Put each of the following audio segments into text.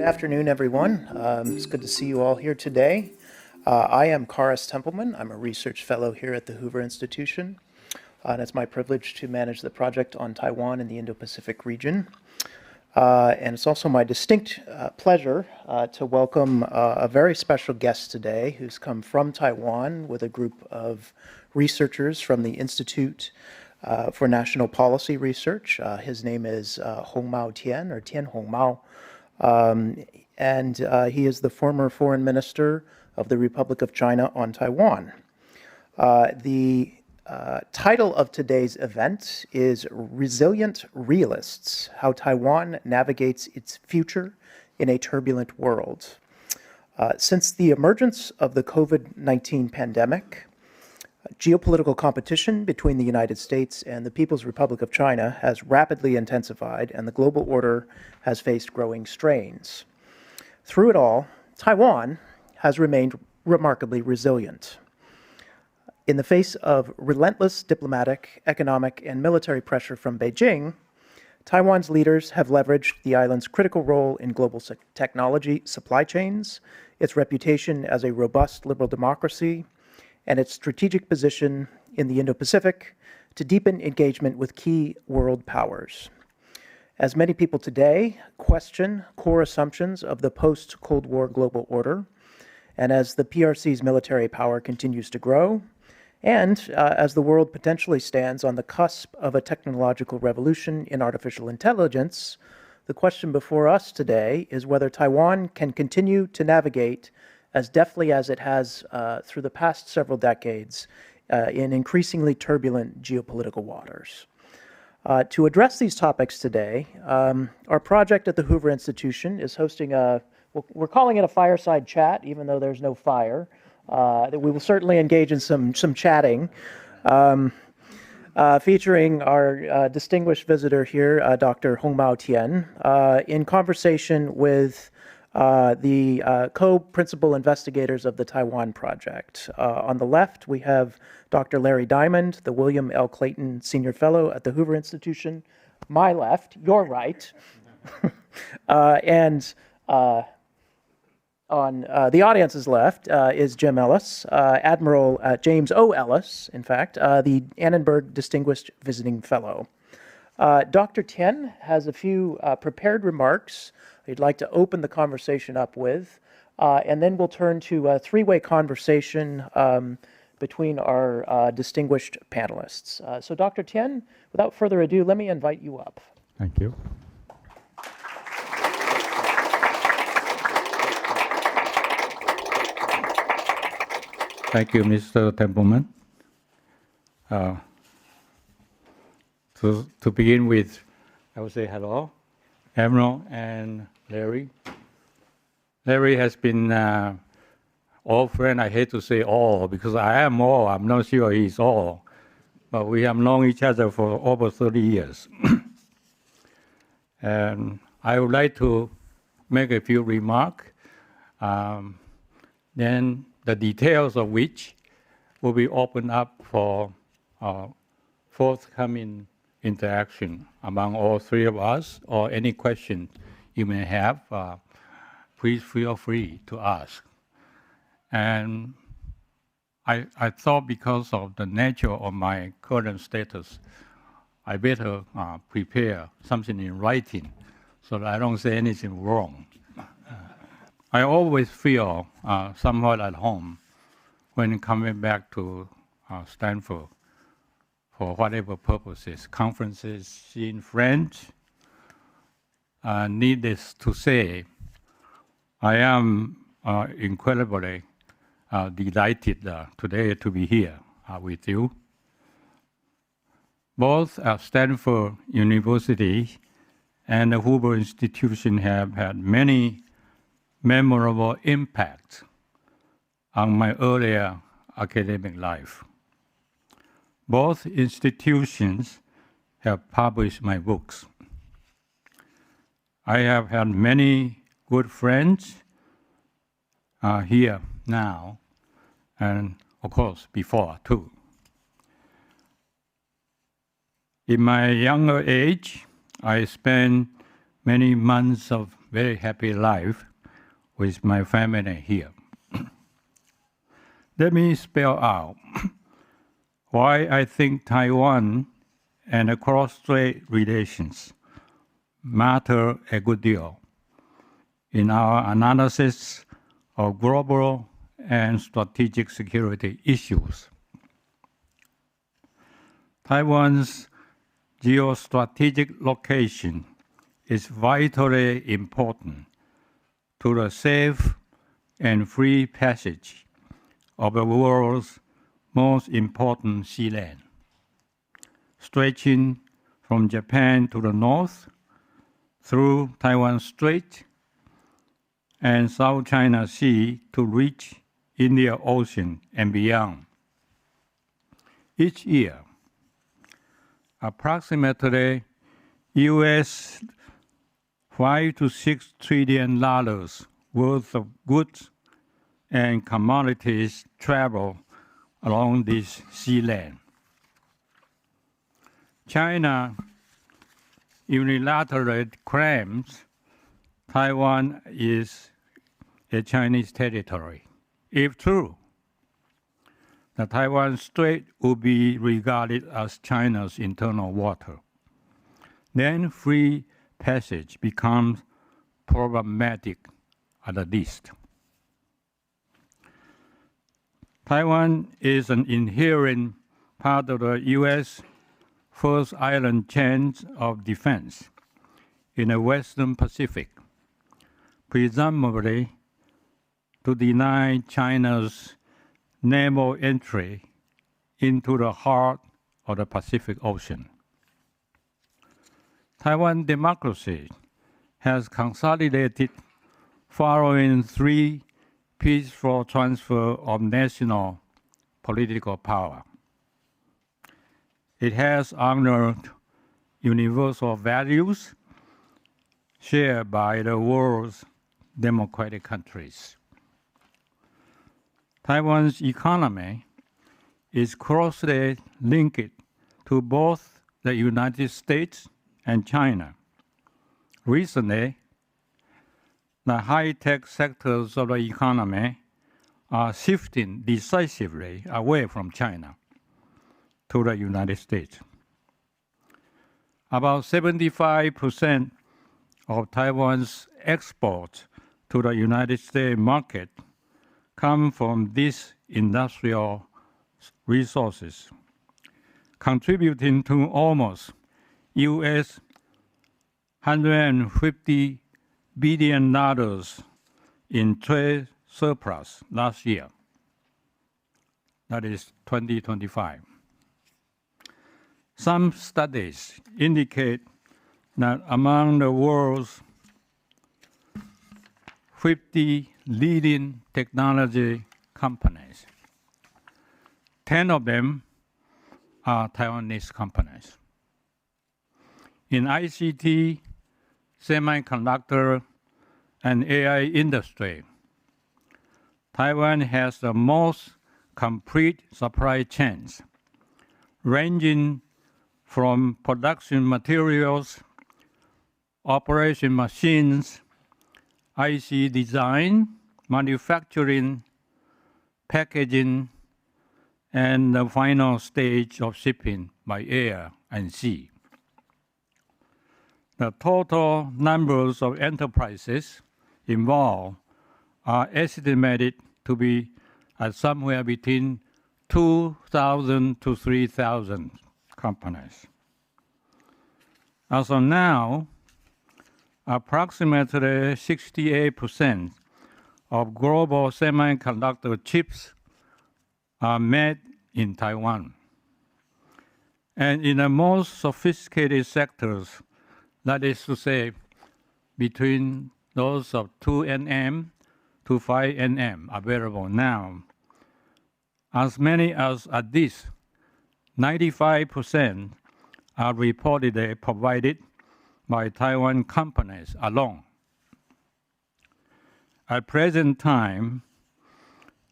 afternoon, everyone. It's good to see you all here today. I am Karis Templeman. I'm a research fellow here at the Hoover Institution, and it's my privilege to manage the project on Taiwan and the Indo-Pacific region. And it's also my distinct pleasure to welcome a very special guest today who's come from Taiwan with a group of researchers from the Institute for National Policy Research. His name is Hongo Tien, or Tien Hung-mao. And he is the former foreign minister of the Republic of China on Taiwan. The title of today's event is Resilient Realists, How Taiwan Navigates Its Future in a Turbulent World. Since the emergence of the COVID-19 pandemic, geopolitical competition between the United States and the People's Republic of China has rapidly intensified, and the global order has faced growing strains. Through it all, Taiwan has remained remarkably resilient. In the face of relentless diplomatic, economic, and military pressure from Beijing, Taiwan's leaders have leveraged the island's critical role in global technology supply chains, its reputation as a robust liberal democracy, and its strategic position in the Indo-Pacific to deepen engagement with key world powers. As many people today question core assumptions of the post-Cold War global order, and as the PRC's military power continues to grow, and as the world potentially stands on the cusp of a technological revolution in artificial intelligence, the question before us today is whether Taiwan can continue to navigate as deftly as it has through the past several decades in increasingly turbulent geopolitical waters. To address these topics today, our project at the Hoover Institution is hosting we're calling it a fireside chat, even though there's no fire. We will certainly engage in some chatting, featuring our distinguished visitor here, Dr. Hongo Tien, in conversation with the co-principal investigators of the Taiwan Project. On the left, we have Dr. Larry Diamond, the William L. Clayton Senior Fellow at the Hoover Institution. My left, your right. And on the audience's left is Jim Ellis, Admiral James O. Ellis, in fact, the Annenberg Distinguished Visiting Fellow. Dr. Tien has a few prepared remarks he'd like to open the conversation up with, and then we'll turn to a three-way conversation between our distinguished panelists. So Dr. Tien, without further ado, let me invite you up. Thank you. Thank you, Mr. Templeman. To begin with, I would say hello, Admiral and Larry. Larry has been all friend. I hate to say all because I am all. I'm not sure he's all, but we have known each other for over 30 years. And I would like to make a few remarks, then the details of which will be opened up for forthcoming interaction among all three of us, or any questions you may have, please feel free to ask. And I thought because of the nature of my current status, I better prepare something in writing so that I don't say anything wrong. I always feel somewhat at home when coming back to Stanford for whatever purposes, conferences in French. Needless to say, I am incredibly delighted today to be here with you. Both Stanford University and the Hoover Institution have had many memorable impacts on my earlier academic life. Both institutions have published my books. I have had many good friends here now, and of course before too. In my younger age, I spent many months of very happy life with my family here. Let me spell out why I think Taiwan and the cross-strait relations matter a good deal in our analysis of global and strategic security issues. Taiwan's geostrategic location is vitally important to the safe and free passage of the world's most important sea lane, stretching from Japan to the north through Taiwan Strait and South China Sea to reach Indian Ocean and beyond. Each year, approximately US $5 to $6 trillion worth of goods and commodities travel along this sea lane. China unilaterally claims Taiwan is a Chinese territory. If true, the Taiwan Strait would be regarded as China's internal water. Then free passage becomes problematic at the least. Taiwan is an inherent part of the U.S. First Island chain of defense in the Western Pacific, presumably to deny China's naval entry into the heart of the Pacific Ocean. Taiwan democracy has consolidated following 3 peaceful transfer of national political power. It has honored universal values shared by the world's democratic countries. Taiwan's economy is closely linked to both the United States and China. Recently, the high-tech sectors of the economy are shifting decisively away from China to the United States. About 75% of Taiwan's exports to the United States market come from these industrial resources, contributing to almost US $150 billion in trade surplus last year. That is 2025. Some studies indicate that among the world's 50 leading technology companies, 10 of them are Taiwanese companies. In ICT, semiconductor, and AI industry, Taiwan has the most complete supply chains, ranging from production materials, operation machines, IC design, manufacturing, packaging, and the final stage of shipping by air and sea. The total numbers of enterprises involved are estimated to be at somewhere between 2,000 to 3,000 companies. As of now, approximately 68% of global semiconductor chips are made in Taiwan. And in the most sophisticated sectors, that is to say, between those of 2 nm to 5 nm available now, as many as at least 95% are reportedly provided by Taiwan companies alone. At present time,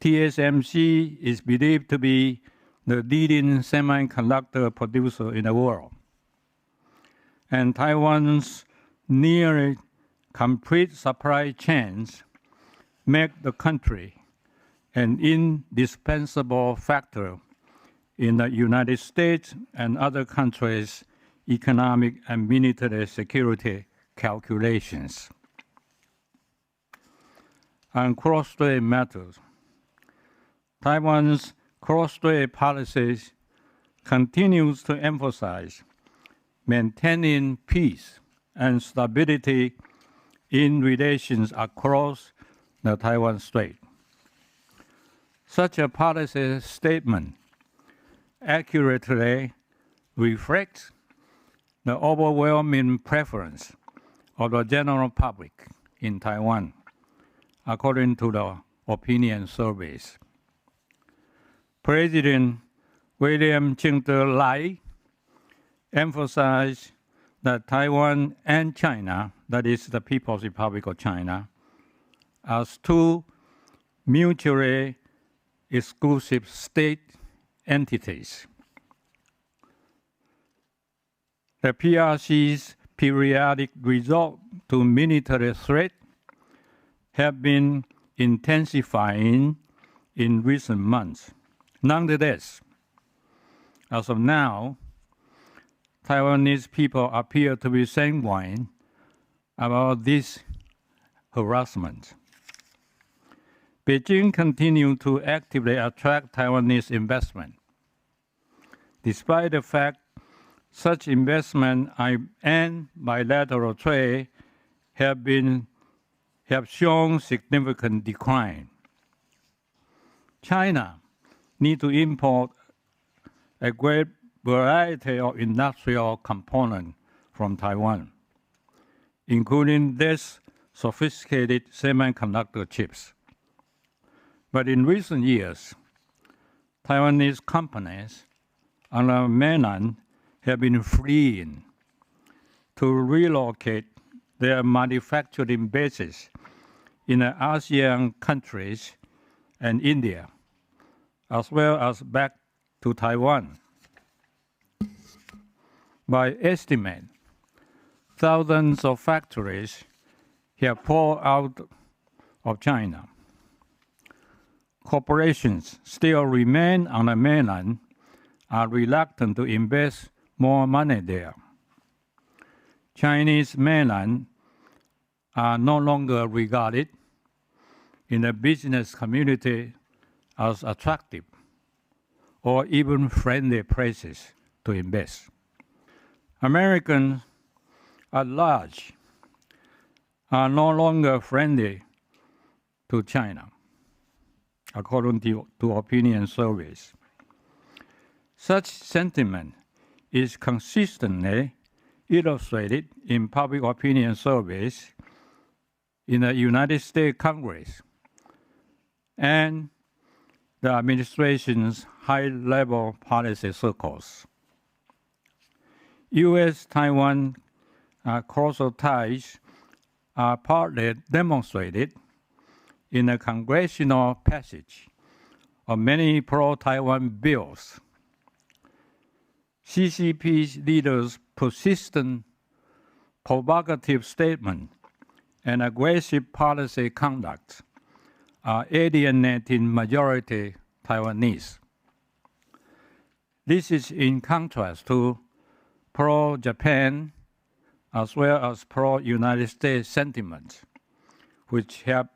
TSMC is believed to be the leading semiconductor producer in the world. And Taiwan's nearly complete supply chains make the country an indispensable factor in the United States and other countries' economic and military security calculations. On cross-strait matters, Taiwan's cross-strait policies continues to emphasize maintaining peace and stability in relations across the Taiwan Strait. Such a policy statement accurately reflects the overwhelming preference of the general public in Taiwan, according to the opinion surveys. President William Ching-te Lai emphasized that Taiwan and China, that is the People's Republic of China, as two mutually exclusive state entities. The PRC's periodic resort to military threat have been intensifying in recent months. Nonetheless, as of now, Taiwanese people appear to be sanguine about this harassment. Beijing continues to actively attract Taiwanese investment, despite the fact such investment and bilateral trade have shown significant decline. China needs to import a great variety of industrial components from Taiwan, including less sophisticated semiconductor chips. But in recent years, Taiwanese companies on the mainland have been fleeing to relocate their manufacturing bases in the ASEAN countries and India, as well as back to Taiwan. By estimate, thousands of factories have poured out of China. Corporations still remain on the mainland are reluctant to invest more money there. Chinese mainland are no longer regarded in the business community as attractive or even friendly places to invest. Americans at large are no longer friendly to China, according to opinion surveys. Such sentiment is consistently illustrated in public opinion surveys in the United States Congress and the administration's high-level policy circles. US-Taiwan causal ties are partly demonstrated in the congressional passage of many pro-Taiwan bills. CCP's leaders' persistent, provocative statements and aggressive policy conduct are alienating majority Taiwanese. This is in contrast to pro-Japan as well as pro-United States sentiments, which have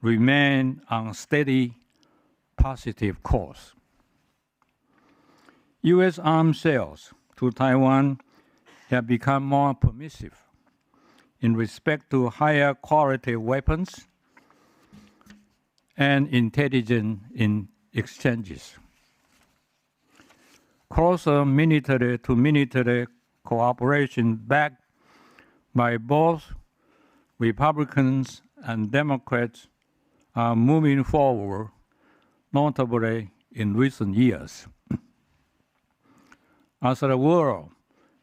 remained on steady positive course. U.S. arms sales to Taiwan have become more permissive in respect to higher quality weapons and intelligence in exchanges. Closer military-to-military cooperation backed by both Republicans and Democrats are moving forward, notably in recent years. As the world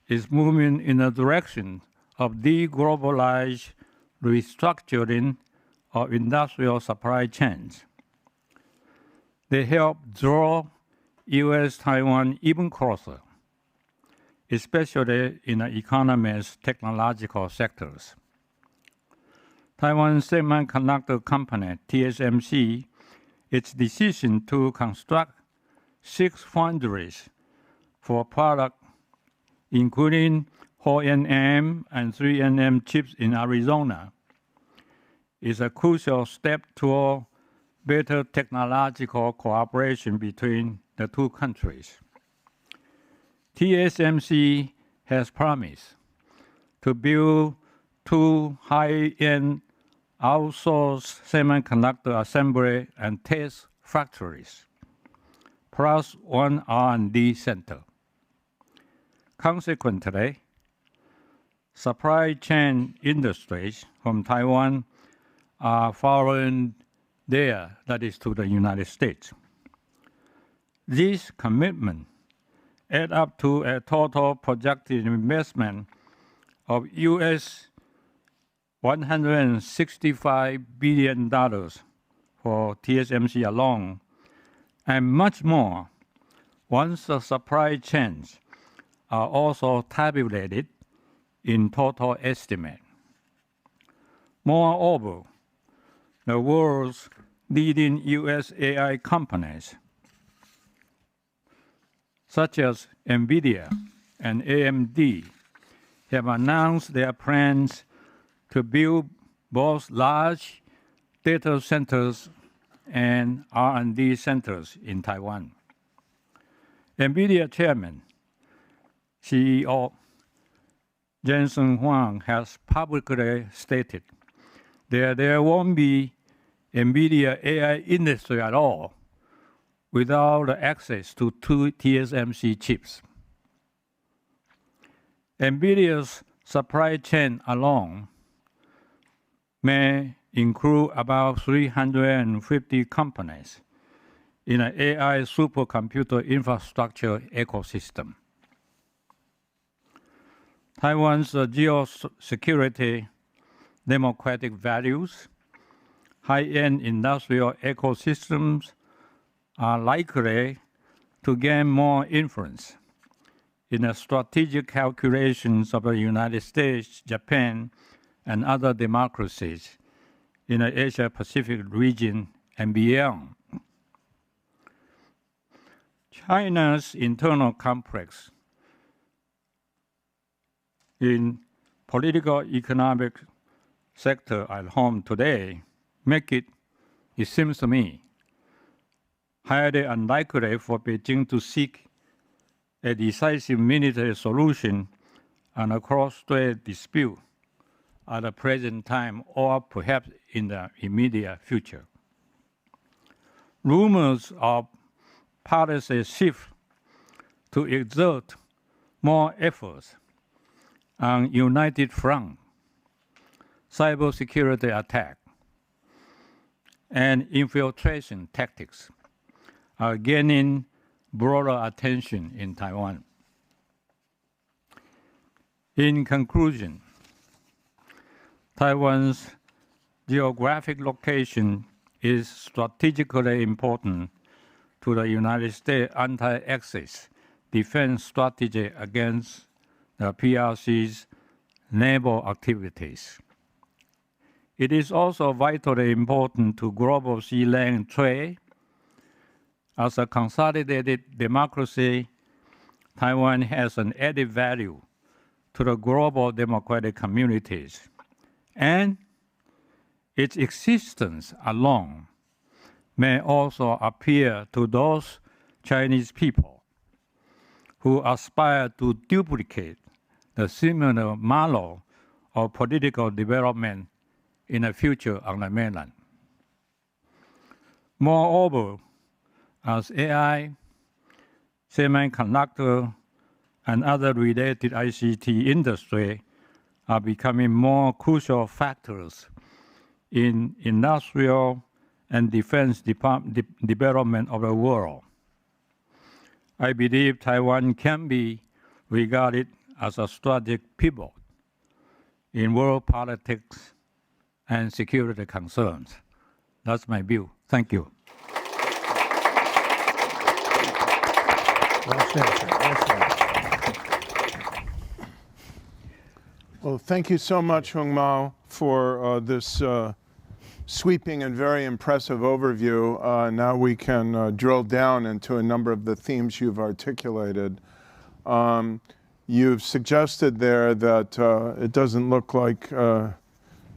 is moving in the direction of deglobalized restructuring of industrial supply chains, they help draw US-Taiwan even closer, especially in the economy's technological sectors. Taiwan Semiconductor Company, TSMC, its decision to construct 6 foundries for product, including 4nm and 3nm chips in Arizona, is a crucial step toward better technological cooperation between the two countries. TSMC has promised to build 2 high-end outsourced semiconductor assembly and test factories, plus 1 R&D center. Consequently, supply chain industries from Taiwan are following there, that is to the United States. This commitment adds up to a total projected investment of US $165 billion for TSMC alone, and much more once the supply chains are also tabulated in total estimate. Moreover, the world's leading US AI companies, such as NVIDIA and AMD, have announced their plans to build both large data centers and R&D centers in Taiwan. NVIDIA Chairman, CEO Jensen Huang has publicly stated that there won't be NVIDIA AI industry at all without access to 2 TSMC chips. NVIDIA's supply chain alone may include about 350 companies in an AI supercomputer infrastructure ecosystem. Taiwan's geosecurity, democratic values, high-end industrial ecosystems are likely to gain more influence in the strategic calculations of the United States, Japan, and other democracies in the Asia-Pacific region and beyond. China's internal complex in political economic sector at home today make it seems to me, highly unlikely for Beijing to seek a decisive military solution on a cross-strait dispute at the present time or perhaps in the immediate future. Rumors of policy shift to exert more efforts on united front, cybersecurity attack, and infiltration tactics are gaining broader attention in Taiwan. In conclusion, Taiwan's geographic location is strategically important to the United States anti-Axis defense strategy against the PRC's naval activities. It is also vitally important to global sea land trade. As a consolidated democracy, Taiwan has an added value to the global democratic communities, and its existence alone may also appeal to those Chinese people who aspire to duplicate the similar model of political development in the future on the mainland. Moreover, as AI, semiconductor, and other related ICT industry are becoming more crucial factors in industrial and defense development of the world, I believe Taiwan can be regarded as a strategic pivot in world politics and security concerns. That's my view. Thank you. Well said, sir. Well said. Well, thank you so much, Hung-mao, for this sweeping and very impressive overview. Now we can drill down into a number of the themes you've articulated. You've suggested there that it doesn't look like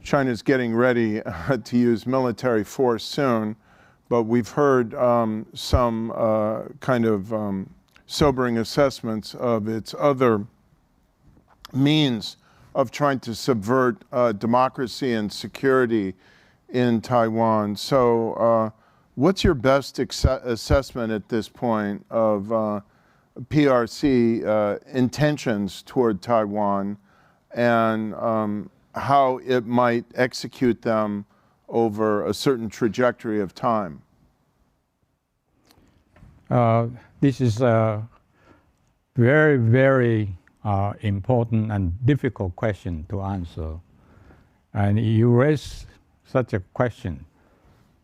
China's getting ready to use military force soon, but we've heard some kind of sobering assessments of its other means of trying to subvert democracy and security in Taiwan. So what's your best assessment at this point of PRC intentions toward Taiwan and how it might execute them over a certain trajectory of time? This is a very, very important and difficult question to answer. And you raise such a question,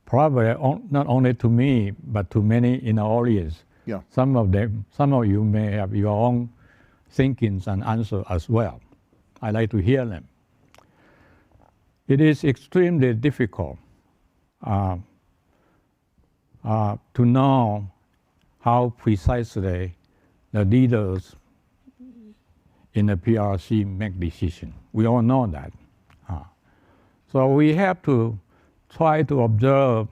probably not only to me, but to many in the audience. Yeah. Some of you may have your own thinkings and answers as well. I'd like to hear them. It is extremely difficult to know how precisely the leaders in the PRC make decisions. We all know that. So we have to try to observe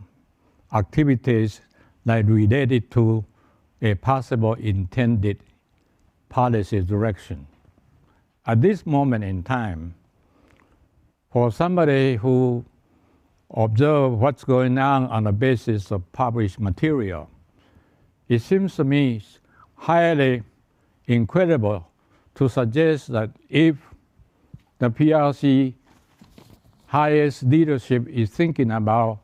activities that related to a possible intended policy direction. At this moment in time, for somebody who observes what's going on the basis of published material, it seems to me highly incredible to suggest that if the PRC highest leadership is thinking about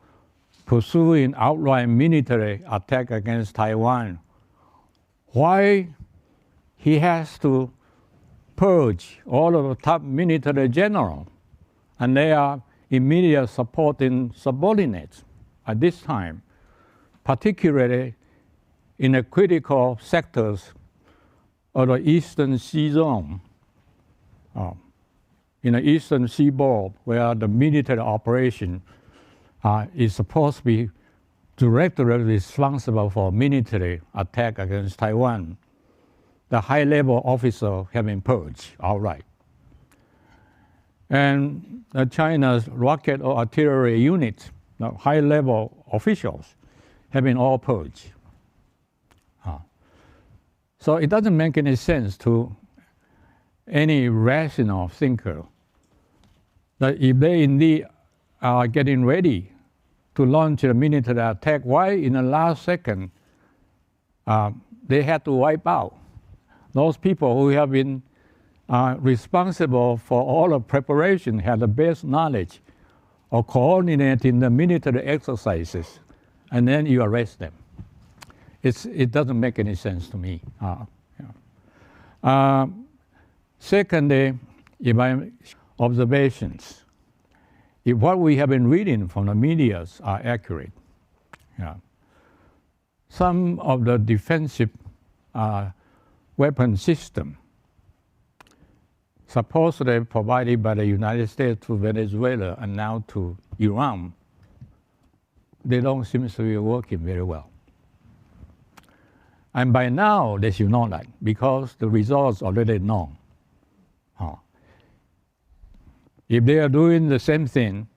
pursuing outright military attack against Taiwan, why he has to purge all of the top military generals and they are immediate supporting subordinates at this time, particularly in the critical sectors of the Eastern Sea Zone, in the Eastern Seaboard, where the military operation is supposed to be directly responsible for military attack against Taiwan. The high-level officers have been purged outright. And China's rocket or artillery units, the high-level officials, have been all purged. So it doesn't make any sense to any rational thinker that if they indeed are getting ready to launch a military attack, why in the last second they had to wipe out those people who have been responsible for all the preparation, had the best knowledge of coordinating the military exercises, and then you arrest them. It doesn't make any sense to me. Secondly, observations. If what we have been reading from the media are accurate, some of the defensive weapon system supposedly provided by the United States to Venezuela and now to Iran, they don't seem to be working very well. And by now, they should know that because the results already known. If they are doing the same thing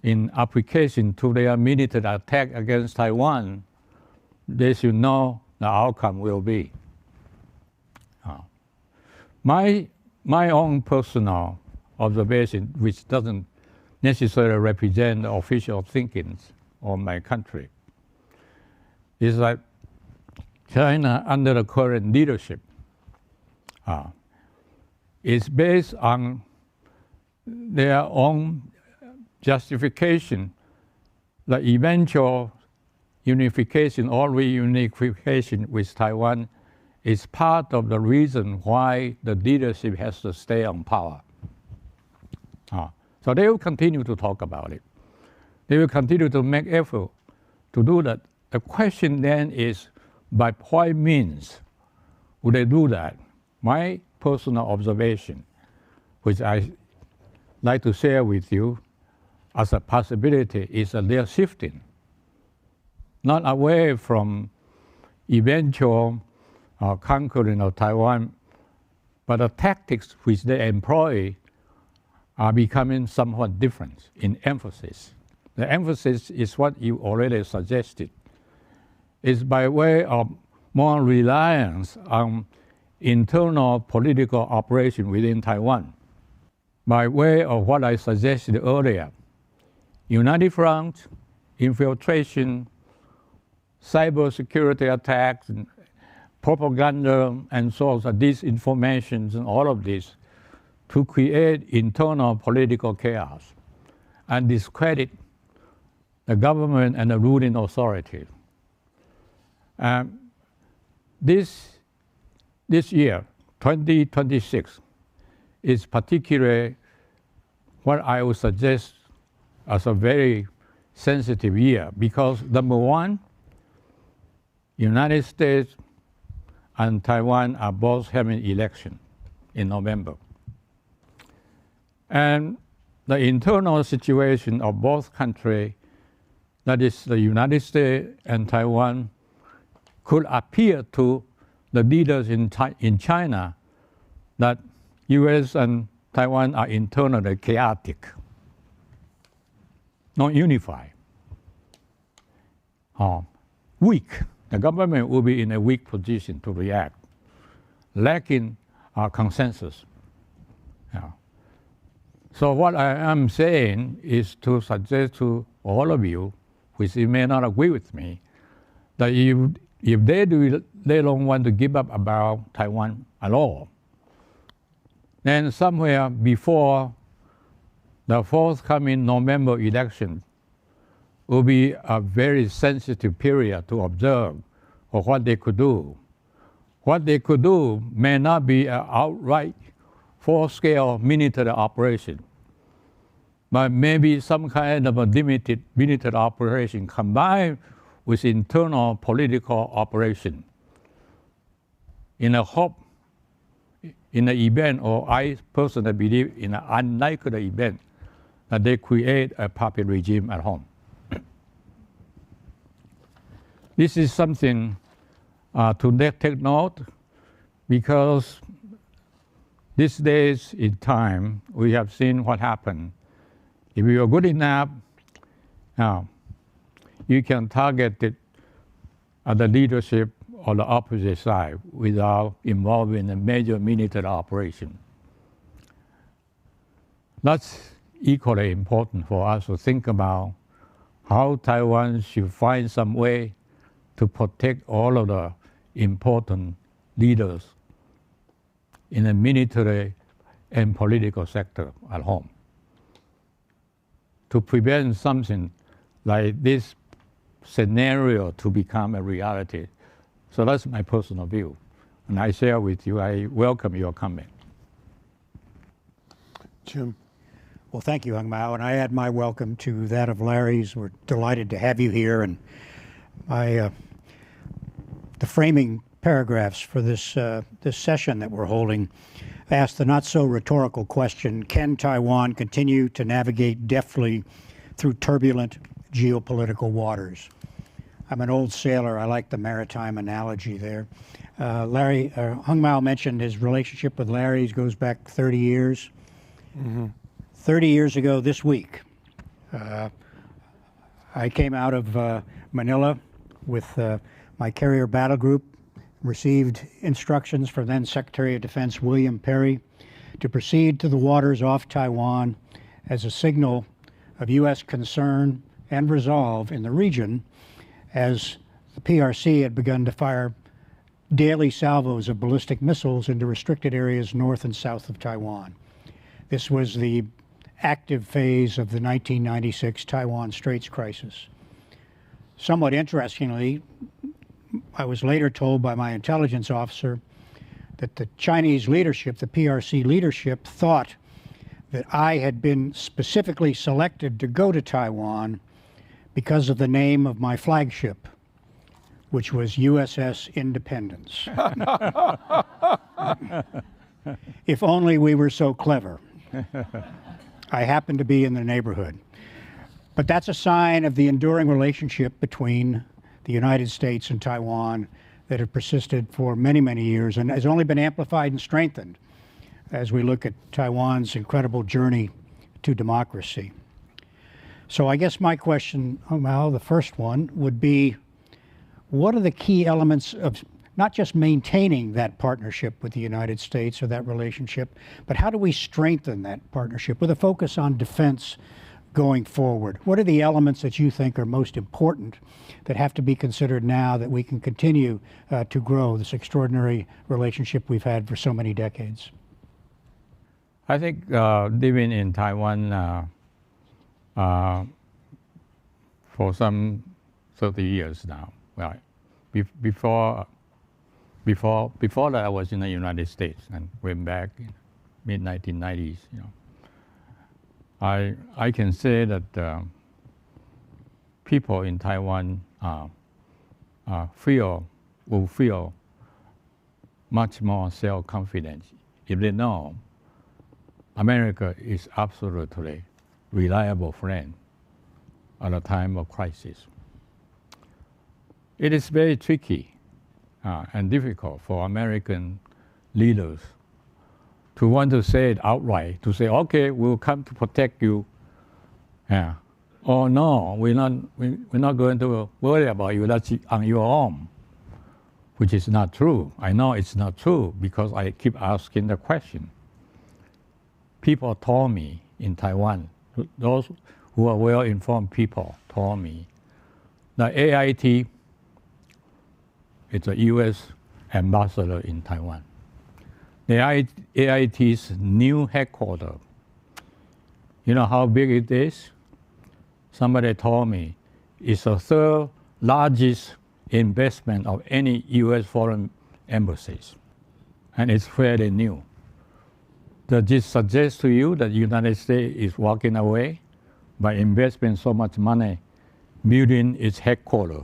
in application to their military attack against Taiwan, they should know the outcome will be. My own personal observation, which doesn't necessarily represent the official thinkings of my country, is that China, under the current leadership, is based on their own justification, the eventual unification or reunification with Taiwan is part of the reason why the leadership has to stay on power. So they will continue to talk about it. They will continue to make effort to do that. The question then is, by what means would they do that? My personal observation, which I like to share with you as a possibility, is that they're shifting, not away from eventual conquering of Taiwan, but the tactics which they employ are becoming somewhat different in emphasis. The emphasis is what you already suggested. It's by way of more reliance on internal political operation within Taiwan. By way of what I suggested earlier, United Front, infiltration, cybersecurity attacks, and propaganda, and source of disinformation, and all of this, to create internal political chaos and discredit the government and the ruling authority. This year, 2026, is particularly what I would suggest as a very sensitive year, because number one, United States and Taiwan are both having election in November. And the internal situation of both countries, that is the United States and Taiwan, could appear to the leaders in China that US and Taiwan are internally chaotic, not unified, weak. The government will be in a weak position to react, lacking consensus. Yeah. So what I am saying is to suggest to all of you, which you may not agree with me, that if they don't want to give up about Taiwan at all, then somewhere before the forthcoming November election will be a very sensitive period to observe of what they could do. What they could do may not be an outright full-scale military operation, but maybe some kind of a limited military operation combined with internal political operation in a hope, in an event, or I personally believe in an unlikely event, that they create a puppet regime at home. This is something to take note, because these days in time, we have seen what happened. If you are good enough, you can target it at the leadership or the opposite side without involving a major military operation. That's equally important for us to think about how Taiwan should find some way to protect all of the important leaders in the military and political sector at home, to prevent something like this scenario to become a reality. So that's my personal view, and I share with you. I welcome your comment. Jim. Well, thank you, Hung-mao, and I add my welcome to that of Larry's. We're delighted to have you here, and the framing paragraphs for this session that we're holding ask the not-so-rhetorical question: can Taiwan continue to navigate deftly through turbulent geopolitical waters? I'm an old sailor. I like the maritime analogy there. Hung-mao mentioned his relationship with Larry's goes back 30 years. Mm-hmm. 30 years ago this week, I came out of Manila with my carrier battle group, received instructions from then Secretary of Defense William Perry to proceed to the waters off Taiwan as a signal of U.S. concern and resolve in the region, as the PRC had begun to fire daily salvos of ballistic missiles into restricted areas north and south of Taiwan. This was the active phase of the 1996 Taiwan Straits crisis. Somewhat interestingly, I was later told by my intelligence officer that the Chinese leadership, the PRC leadership, thought that I had been specifically selected to go to Taiwan because of the name of my flagship, which was USS Independence. If only we were so clever. I happen to be in the neighborhood. But that's a sign of the enduring relationship between the United States and Taiwan that have persisted for many, many years and has only been amplified and strengthened as we look at Taiwan's incredible journey to democracy. So I guess my question, Hung-mao, the first one, would be, what are the key elements of not just maintaining that partnership with the United States or that relationship, but how do we strengthen that partnership with a focus on defense going forward? What are the elements that you think are most important that have to be considered now that we can continue to grow this extraordinary relationship we've had for so many decades? I think living in Taiwan for some 30 years now. Well, before that, I was in the United States and went back in mid-1990s. You know, I can say that people in Taiwan will feel much more self-confidence if they know America is absolutely reliable friend at a time of crisis. It is very tricky and difficult for American leaders to want to say it outright, to say, okay, we'll come to protect you. Yeah. Or no, we're not going to worry about you, that's on your own, which is not true. I know it's not true because I keep asking the question. People told me in Taiwan, those who are well-informed people told me that AIT is a U.S. ambassador in Taiwan. The AIT's new headquarters, you know how big it is? Somebody told me it's the third largest investment of any U.S. foreign embassies, and it's fairly new. Does this suggest to you that the United States is walking away by investing so much money building its headquarters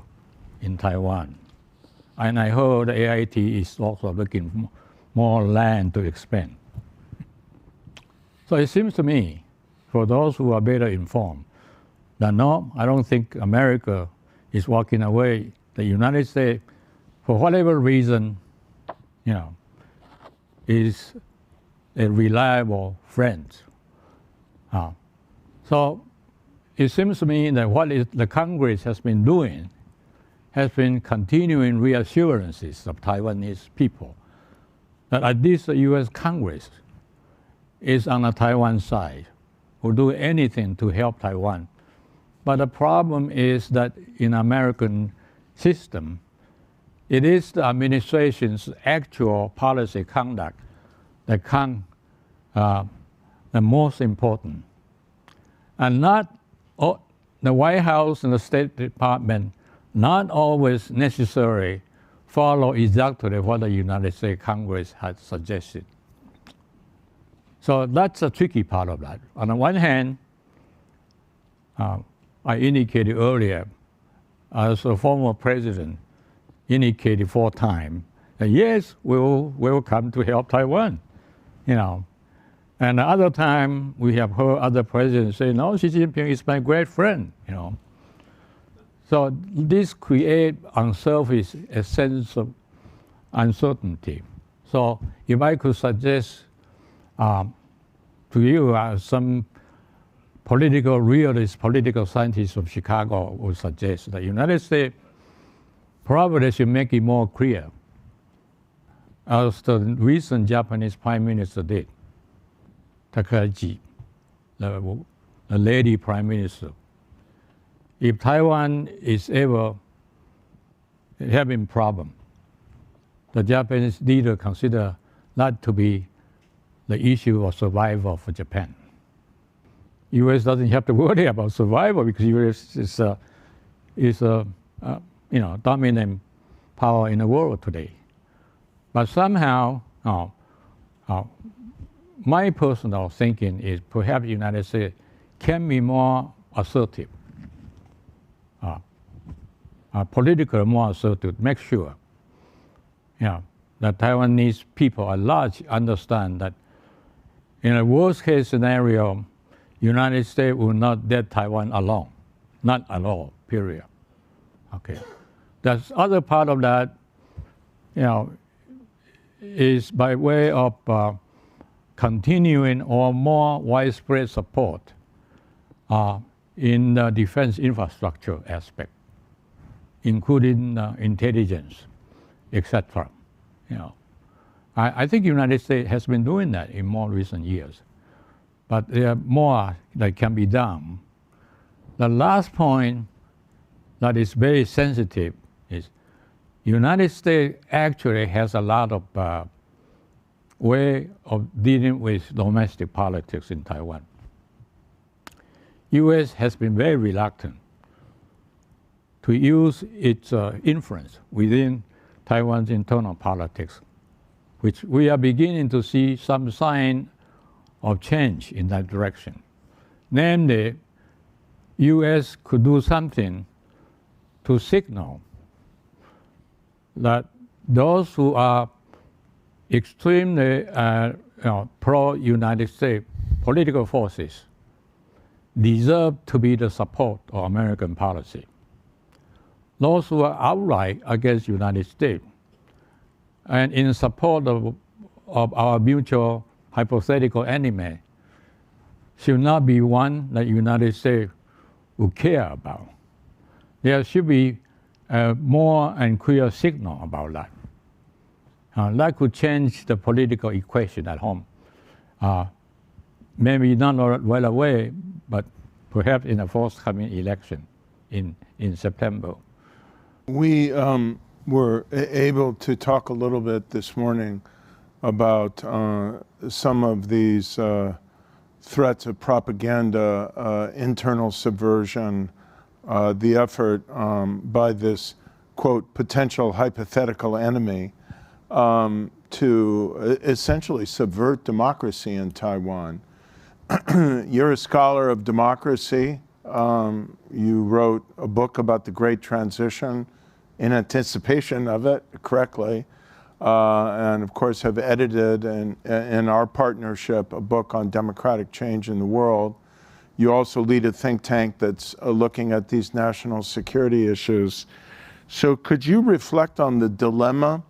in Taiwan? And I heard the AIT is also looking for more land to expand. So it seems to me, for those who are better informed, that no, I don't think America is walking away. The United States, for whatever reason, you know, is a reliable friend. So it seems to me that what the Congress has been doing has been continuing reassurances of Taiwanese people that at least the U.S. Congress is on the Taiwan side, will do anything to help Taiwan. But the problem is that in American system, it is the administration's actual policy conduct that the most important. And not the White House and the State Department not always necessarily follow exactly what the United States Congress has suggested. So that's a tricky part of that. On the one hand, I indicated earlier, as a former president indicated 4 times, that yes, we'll come to help Taiwan, you know. And the other time, we have heard other presidents say, no, Xi Jinping is my great friend, you know. So this creates unselfish a sense of uncertainty. So if I could suggest to you, some political scientists from Chicago would suggest that the United States probably should make it more clear, as the recent Japanese Prime Minister did, Takagi, the lady Prime Minister. If Taiwan is ever having problem, the Japanese leader consider that to be the issue of survival for Japan. U.S. doesn't have to worry about survival because U.S. is a dominant power in the world today. But somehow, my personal thinking is perhaps the United States can be more assertive, politically more assertive, make sure that Taiwanese people at large understand that In a worst case scenario, United States will not let Taiwan alone, not at all, period. Okay. The other part of that, is by way of continuing or more widespread support in the defense infrastructure aspect, including intelligence, etc. I think the United States has been doing that in more recent years, but there are more that can be done. The last point that is very sensitive is the United States actually has a lot of way of dealing with domestic politics in Taiwan. U.S. has been very reluctant to use its influence within Taiwan's internal politics, which we are beginning to see some sign of change in that direction. Namely, U.S. could do something to signal that those who are extremely pro-United States political forces deserve to be the support of American policy. Those who are outright against the United States and in support of our mutual hypothetical enemy should not be one that the United States would care about. There should be a more and clear signal about that. That could change the political equation at home. Maybe not right away, but perhaps in the forthcoming election in September. We were able to talk a little bit this morning about some of these threats of propaganda, internal subversion, the effort by this, quote, potential hypothetical enemy to essentially subvert democracy in Taiwan. You're a scholar of democracy. You wrote a book about the Great Transition in anticipation of it, correctly, and of course have edited in our partnership a book on democratic change in the world. You also lead a think tank that's looking at these national security issues. So could you reflect on the dilemma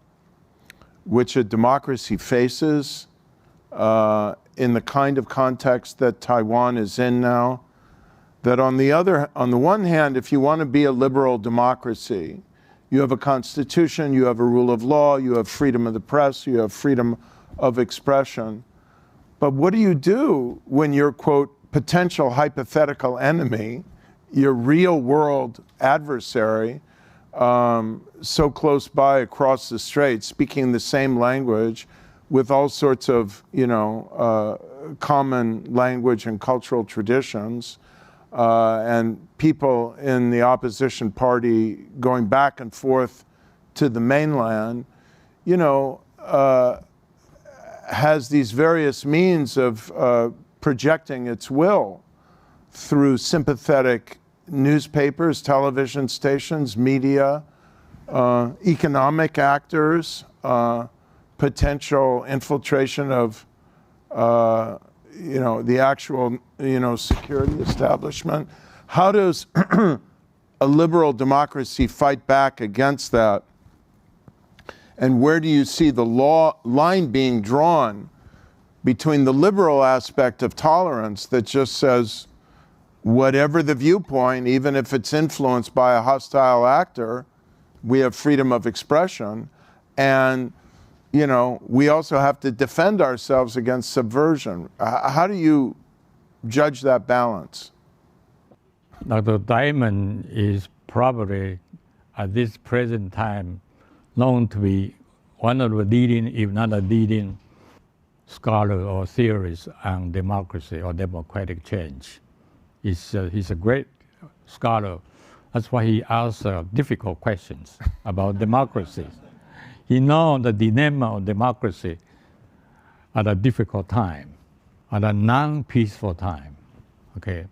which a democracy faces in the kind of context that Taiwan is in now? That on the one hand, if you want to be a liberal democracy, you have a constitution, you have a rule of law, you have freedom of the press, you have freedom of expression. But what do you do when your, quote, potential hypothetical enemy, your real world adversary, so close by across the strait, speaking the same language with all sorts of, common language and cultural traditions, and people in the opposition party going back and forth to the mainland, has these various means of projecting its will through sympathetic newspapers, television stations, media, economic actors, potential infiltration of the actual, security establishment. How does a liberal democracy fight back against that? And where do you see the line being drawn between the liberal aspect of tolerance that just says, whatever the viewpoint, even if it's influenced by a hostile actor, we have freedom of expression, and we also have to defend ourselves against subversion. How do you judge that balance? Dr. Diamond is probably, at this present time, known to be one of the leading, if not a leading, scholar or theorist on democracy or democratic change. He's a great scholar. That's why he asks difficult questions about democracy. He knows the dilemma of democracy at a difficult time, at a non-peaceful time. Okay,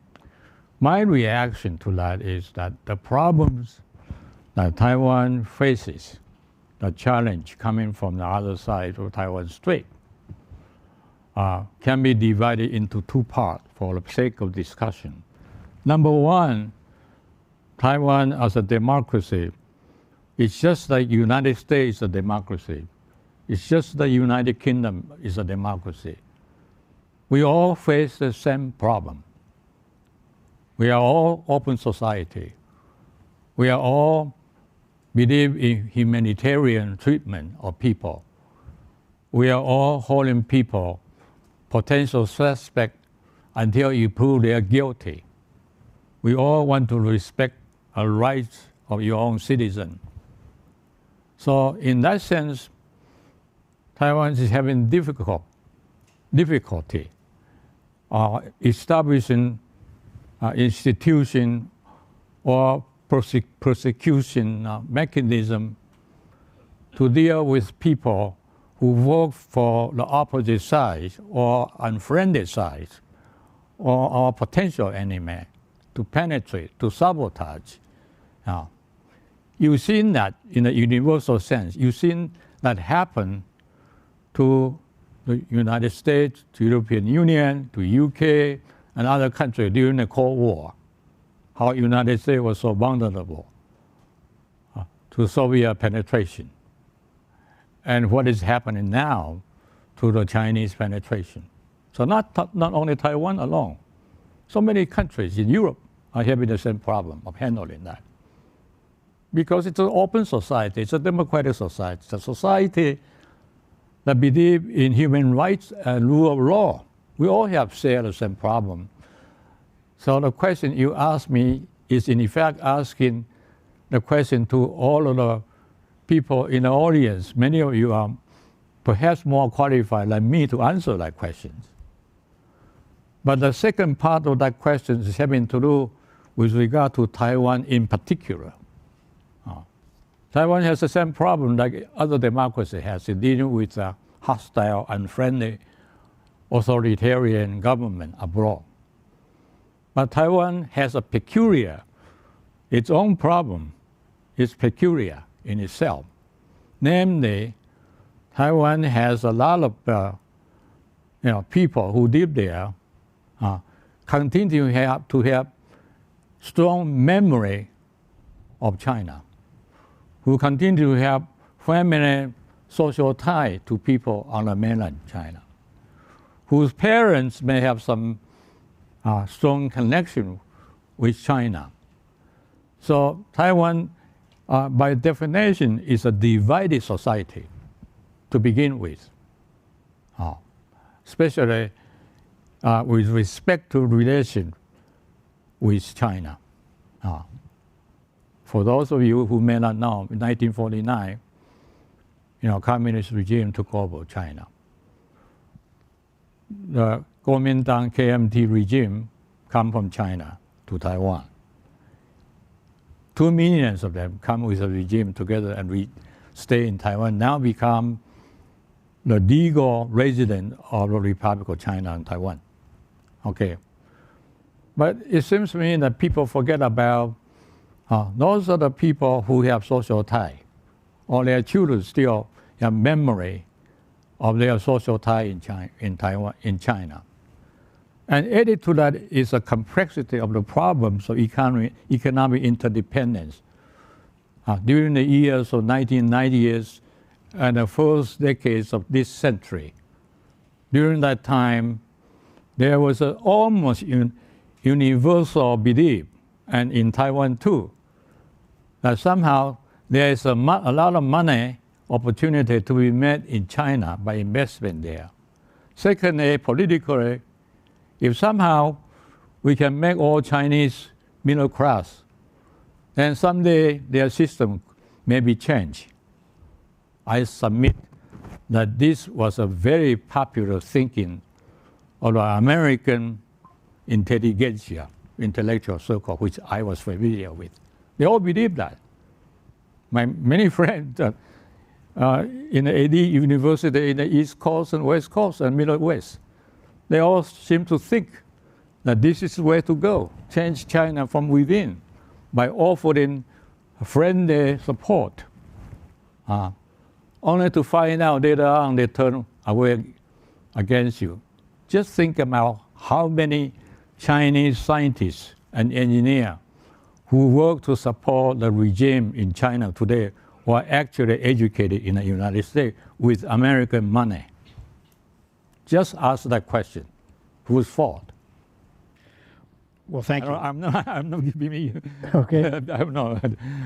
my reaction to that is that the problems that Taiwan faces, the challenge coming from the other side of Taiwan Strait, can be divided into two parts for the sake of discussion. Number one, Taiwan as a democracy, it's just like United States is a democracy. It's just the United Kingdom is a democracy. We all face the same problem. We are all open society. We are all believe in humanitarian treatment of people. We are all holding people potential suspect until you prove they are guilty. We all want to respect the rights of your own citizen. So in that sense, Taiwan is having difficulty establishing institution or prosecution mechanism to deal with people who work for the opposite side or unfriendly side or potential enemy to penetrate, to sabotage. You've seen that in a universal sense. You've seen that happen to the United States, to European Union, to UK, and other countries during the Cold War. How the United States was so vulnerable to Soviet penetration. And what is happening now to the Chinese penetration. So not only Taiwan alone. So many countries in Europe are having the same problem of handling that. Because it's an open society, it's a democratic society. It's a society that believes in human rights and rule of law. We all have shared the same problem. So the question you asked me is in effect asking the question to all of the people in the audience. Many of you are perhaps more qualified than me to answer that question. But the second part of that question is having to do with regard to Taiwan in particular. Taiwan has the same problem like other democracies has in dealing with a hostile, unfriendly, authoritarian government abroad. But Taiwan has a its own problem is peculiar in itself. Namely, Taiwan has a lot of people who live there continue to have strong memory of China, who continue to have family social tie to people on the mainland China, whose parents may have some strong connection with China. So Taiwan, by definition, is a divided society to begin with, especially with respect to relation with China. For those of you who may not know, in 1949, communist regime took over China. The Kuomintang KMT regime come from China to Taiwan. 2 million of them come with the regime together and stay in Taiwan, now become the legal resident of the Republic of China and Taiwan. Okay. But it seems to me that people forget about those are the people who have social tie, or their children still have memory of their social tie in China. And added to that is the complexity of the problems of economic interdependence. During the years of 1990s and the first decades of this century, during that time, there was an almost universal belief, and in Taiwan too, that somehow there is a lot of money opportunity to be made in China by investment there. Secondly, politically, if somehow we can make all Chinese middle class, then someday their system may be changed. I submit that this was a very popular thinking of the American intelligentsia, intellectual circle, which I was familiar with. They all believe that. My many friends in the AD University in the East Coast and West Coast and Middle West, they all seem to think that this is the way to go, change China from within by offering friendly support, only to find out later on they turn away against you Just think about how many Chinese scientists and engineers who work to support the regime in China today were actually educated in the United States with American money. Just ask that question. Whose fault? Well, thank you. I'm not giving you. Okay.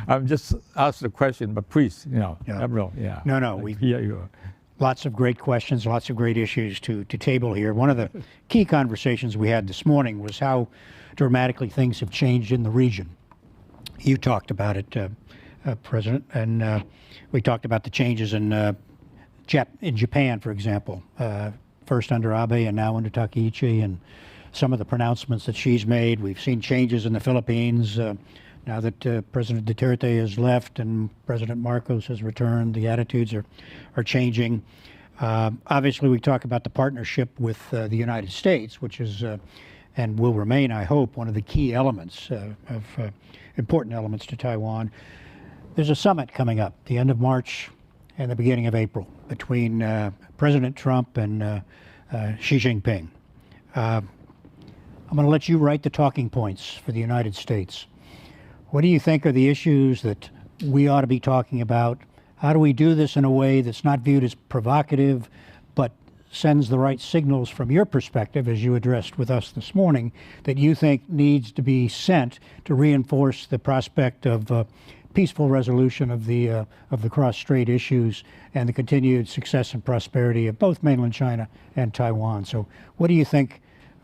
I'm just asked the question, but please, Yeah. yeah. No, I hear you. Lots of great questions, lots of great issues to table here. One of the key conversations we had this morning was how dramatically things have changed in the region. You talked about it, President, and we talked about the changes in Japan, for example, first under Abe and now under Takaichi, and some of the pronouncements that she's made. We've seen changes in the Philippines. Now that President Duterte has left and President Marcos has returned, the attitudes are changing. Obviously, we talk about the partnership with the United States, which is and will remain, I hope, one of the key elements of important elements to Taiwan. There's a summit coming up the end of March and the beginning of April between President Trump and Xi Jinping. I'm going to let you write the talking points for the United States. What do you think are the issues that we ought to be talking about? How do we do this in a way that's not viewed as provocative, but sends the right signals from your perspective, as you addressed with us this morning, that you think needs to be sent to reinforce the prospect of peaceful resolution of the cross-strait issues and the continued success and prosperity of both mainland China and Taiwan? So what do you think?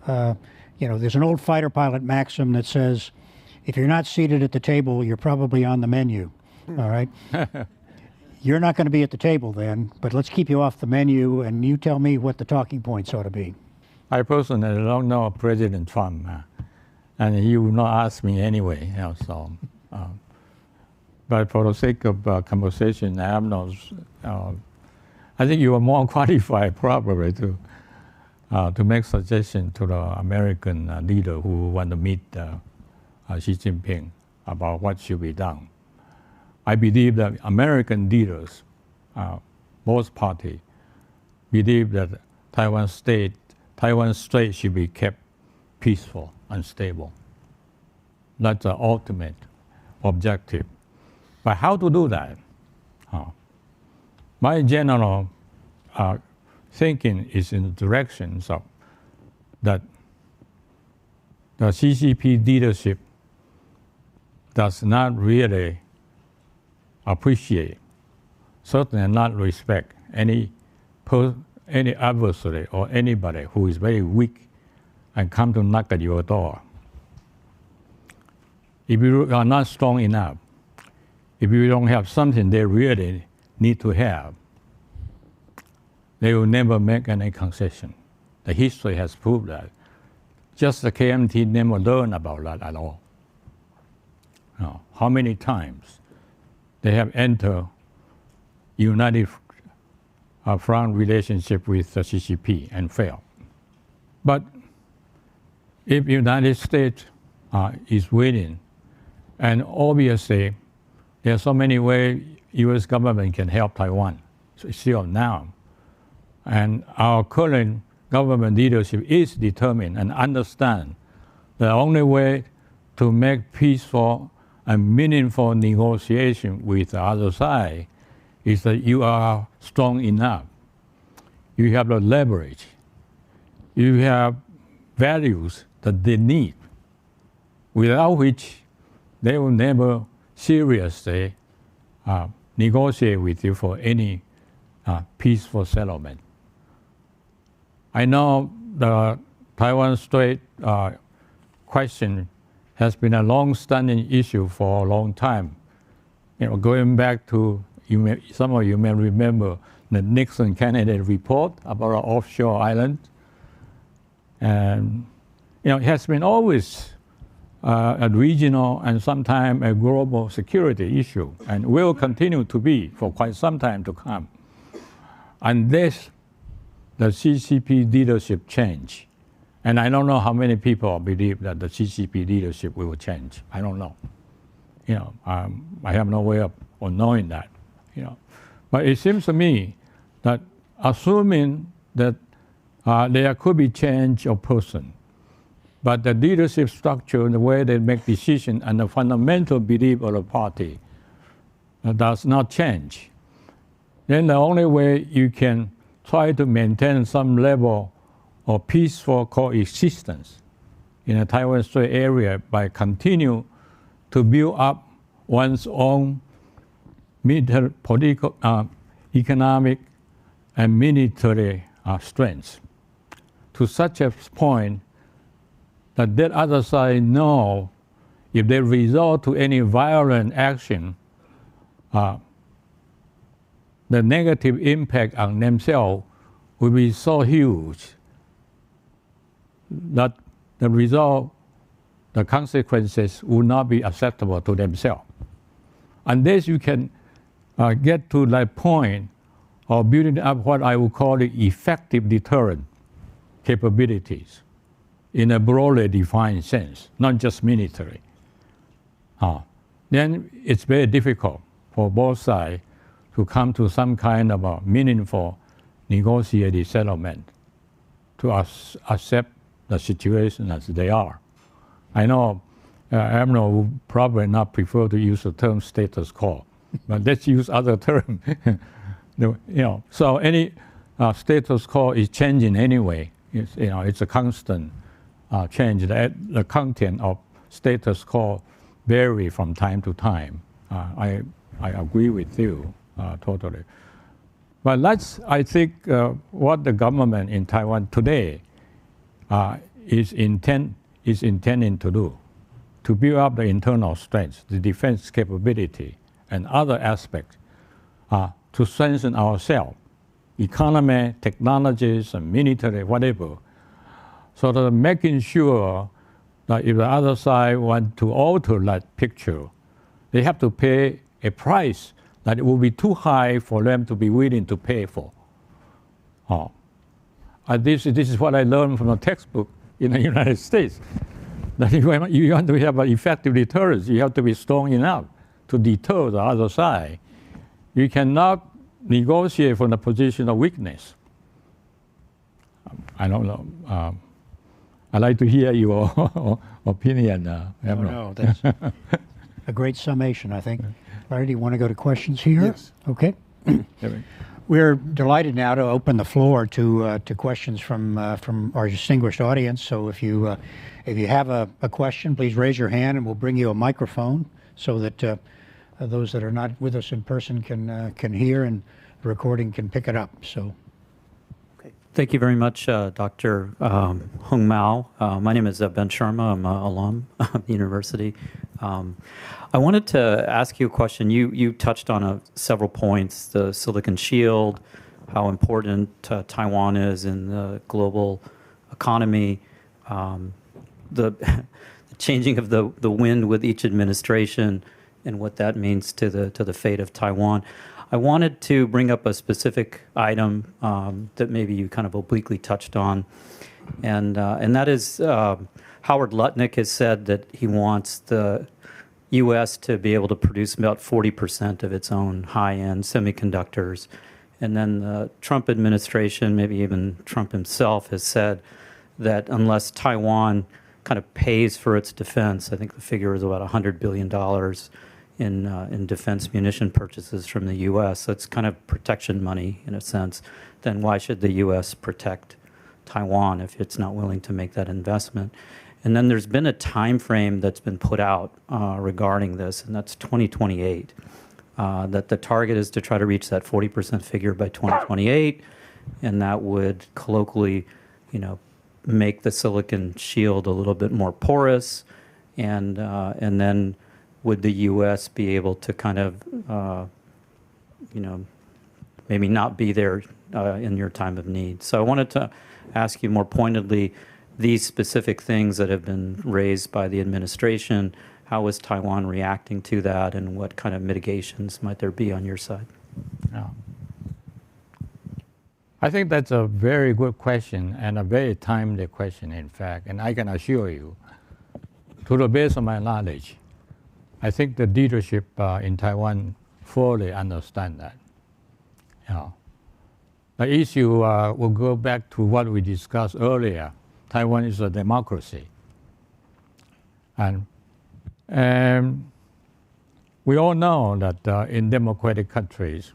There's an old fighter pilot maxim that says, if you're not seated at the table, you're probably on the menu, all right? You're not going to be at the table then, but let's keep you off the menu, and you tell me what the talking points ought to be. I personally don't know President Trump, and he will not ask me anyway. But for the sake of conversation, I think you are more qualified probably to make suggestions to the American leader who want to meet Xi Jinping about what should be done. I believe that American leaders, both parties, believe that Taiwan Strait should be kept peaceful and stable. That's the ultimate objective. But how to do that? My general thinking is in the directions of that the CCP leadership does not really appreciate, certainly not respect any adversary or anybody who is very weak and come to knock at your door. If you are not strong enough, if you don't have something they really need to have, they will never make any concession. The history has proved that. Just the KMT never learned about that at all. How many times they have entered united front relationship with the CCP and failed. But if the United States is willing, and obviously there are so many ways U.S. government can help Taiwan, still now. And our current government leadership is determined and understand the only way to make peaceful and meaningful negotiation with the other side is that you are strong enough. You have the leverage. You have values that they need, without which they will never seriously negotiate with you for any peaceful settlement. I know the Taiwan Strait question has been a long-standing issue for a long time. Going back to, some of you may remember the Nixon-Kennedy report about our offshore island. And it has been always a regional and sometimes a global security issue, and will continue to be for quite some time to come, unless the CCP leadership change. And I don't know how many people believe that the CCP leadership will change. I don't know. I have no way of knowing that. But it seems to me that assuming that there could be change of person. But the leadership structure and the way they make decisions and the fundamental belief of the party does not change. Then the only way you can try to maintain some level of peaceful coexistence in the Taiwan Strait area by continue to build up one's own military, political, economic, and military strengths to such a point that other side know if they resort to any violent action, the negative impact on themselves will be so huge that the result, the consequences will not be acceptable to themselves. Unless you can get to that point of building up what I would call the effective deterrent capabilities in a broadly defined sense, not just military, then it's very difficult for both sides to come to some kind of a meaningful negotiated settlement to accept the situation as they are. I know Admiral would probably not prefer to use the term status quo, but let's use other term. So any status quo is changing anyway. It's a constant change. The content of status quo vary from time to time. I agree with you totally. But that's, I think, what the government in Taiwan today is intending to do, to build up the internal strength, the defense capability, and other aspects to strengthen ourselves, economy, technologies, and military, whatever. So that making sure that if the other side want to alter that picture, they have to pay a price that it will be too high for them to be willing to pay for. This is what I learned from a textbook in the United States. That if you want to have an effective deterrence, you have to be strong enough to deter the other side. You cannot negotiate from a position of weakness. I don't know. I'd like to hear your opinion. No, that's a great summation, I think. Larry, do you want to go to questions here? Yes. Okay. We're delighted now to open the floor to questions from our distinguished audience. So if you have a question, please raise your hand, and we'll bring you a microphone so that those that are not with us in person can hear, and the recording can pick it up. So. Thank you very much, Dr. Hung-mao. My name is Ben Sharma. I'm an alum of the university. I wanted to ask you a question. You touched on several points, the Silicon Shield, how important Taiwan is in the global economy, the changing of the wind with each administration, and what that means to the fate of Taiwan. I wanted to bring up a specific item that maybe you kind of obliquely touched on, and that is Howard Lutnick has said that he wants the U.S. to be able to produce about 40% of its own high-end semiconductors. And then the Trump administration, maybe even Trump himself, has said that unless Taiwan kind of pays for its defense, I think the figure is about $100 billion in defense munition purchases from the U.S. So it's kind of protection money in a sense. Then why should the U.S. protect Taiwan if it's not willing to make that investment? And then there's been a time frame that's been put out regarding this, and that's 2028. That the target is to try to reach that 40% figure by 2028, and that would colloquially, make the silicon shield a little bit more porous, and then would the U.S. be able to kind of, maybe not be there in your time of need? So I wanted to ask you more pointedly these specific things that have been raised by the administration. How is Taiwan reacting to that, and what kind of mitigations might there be on your side? Yeah. I think that's a very good question and a very timely question, in fact. And I can assure you, to the best of my knowledge, I think the leadership in Taiwan fully understand that. the issue will go back to what we discussed earlier. Taiwan is a democracy. And we all know that in democratic countries,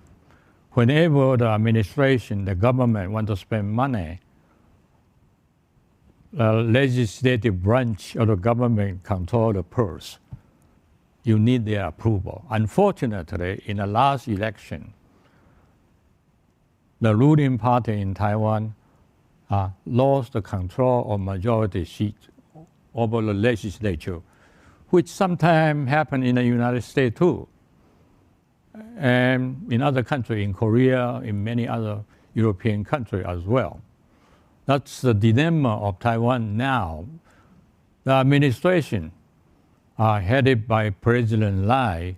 whenever the administration, the government want to spend money, the legislative branch of the government control the purse. You need their approval. Unfortunately, in the last election, the ruling party in Taiwan lost the control of majority seats over the legislature, which sometimes happen in the United States too, and in other countries, in Korea, in many other European countries as well. That's the dilemma of Taiwan now. The administration, headed by President Lai,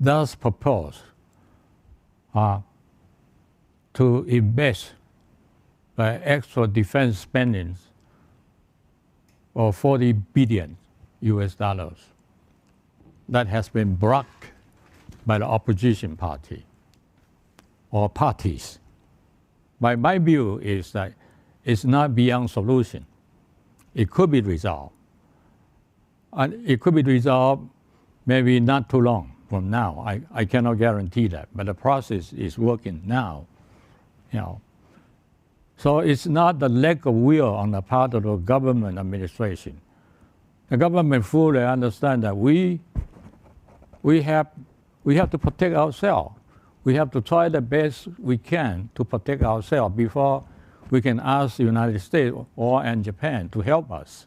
does propose to invest extra defense spending of $40 billion US. That has been blocked by the opposition party or parties. But my view is that it's not beyond solution. It could be resolved. And it could be resolved maybe not too long from now. I cannot guarantee that, but the process is working now. So it's not the lack of will on the part of the government administration. The government fully understands that we have to protect ourselves. We have to try the best we can to protect ourselves before we can ask the United States and Japan to help us.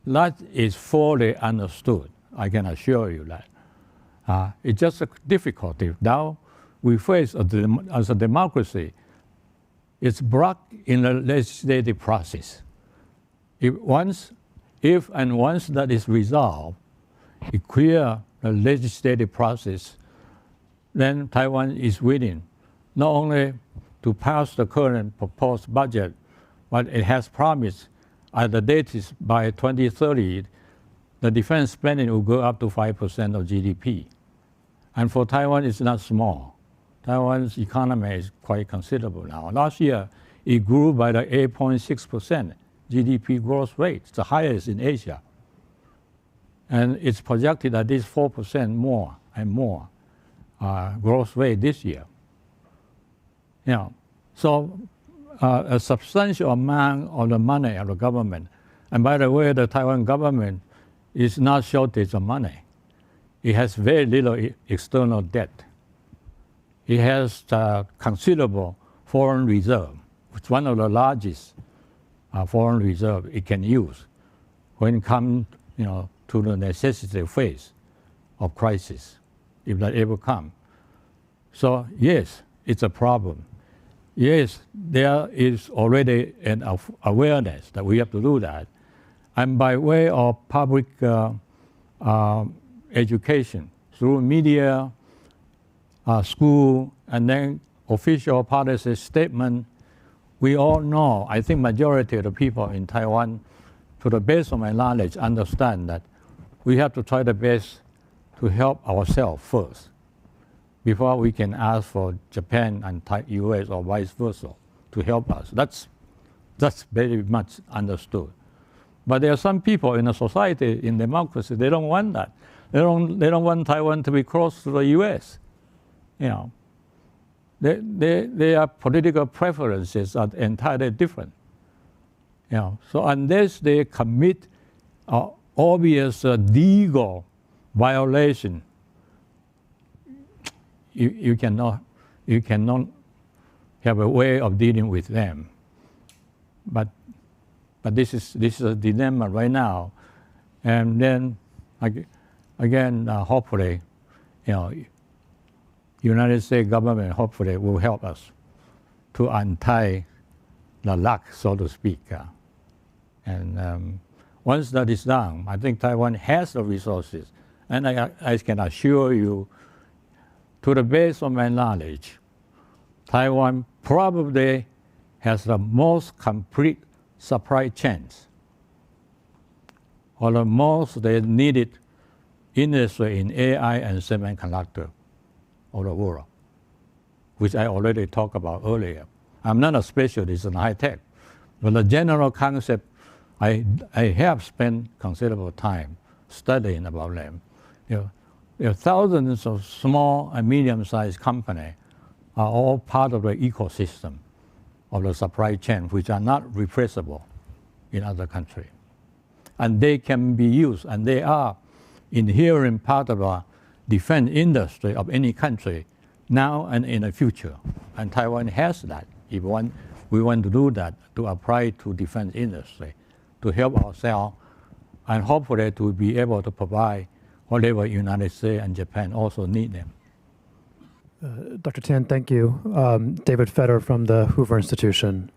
That is fully understood. I can assure you that. It's just a difficulty. Now we face as a democracy. It's blocked in the legislative process. Once that is resolved, it clears the legislative process, then Taiwan is willing not only to pass the current proposed budget, but it has promised at the date is by 2030, the defense spending will go up to 5% of GDP. And for Taiwan, it's not small. Taiwan's economy is quite considerable now. Last year, it grew by the 8.6% GDP growth rate, it's the highest in Asia. And it's projected at least 4% more and more growth rate this year. So a substantial amount of the money of the government, and by the way, the Taiwan government is not shortage of money. It has very little external debt. It has considerable foreign reserve. It's one of the largest foreign reserve it can use when it comes, to the necessity phase of crisis, if that ever comes. So yes, it's a problem. Yes, there is already an awareness that we have to do that. And by way of public education, through media, school, and then official policy statement, we all know, I think majority of the people in Taiwan, to the best of my knowledge, understand that we have to try the best to help ourselves first before we can ask for Japan and US or vice versa to help us. That's very much understood. But there are some people in a society, in democracy, they don't want that. They don't want Taiwan to be close to the US. Their political preferences are entirely different. So unless they commit obvious legal violation, you cannot have a way of dealing with them. But this is a dilemma right now, and then again, hopefully, United States government hopefully will help us to untie the lock, so to speak. And once that is done, I think Taiwan has the resources, and I can assure you, to the best of my knowledge, Taiwan probably has the most complete supply chains, or the most needed industry in AI and semiconductor of the world, which I already talked about earlier. I'm not a specialist in high tech, but the general concept, I have spent considerable time studying about them. There are thousands of small and medium-sized companies are all part of the ecosystem of the supply chain, which are not replaceable in other countries. And they can be used, and they are inherent part of the defense industry of any country now and in the future. And Taiwan has that. If we want to do that, to apply to defense industry, to help ourselves, and hopefully to be able to provide whatever United States and Japan also need them. Dr. Tien, thank you. David Fetter from the Hoover Institution.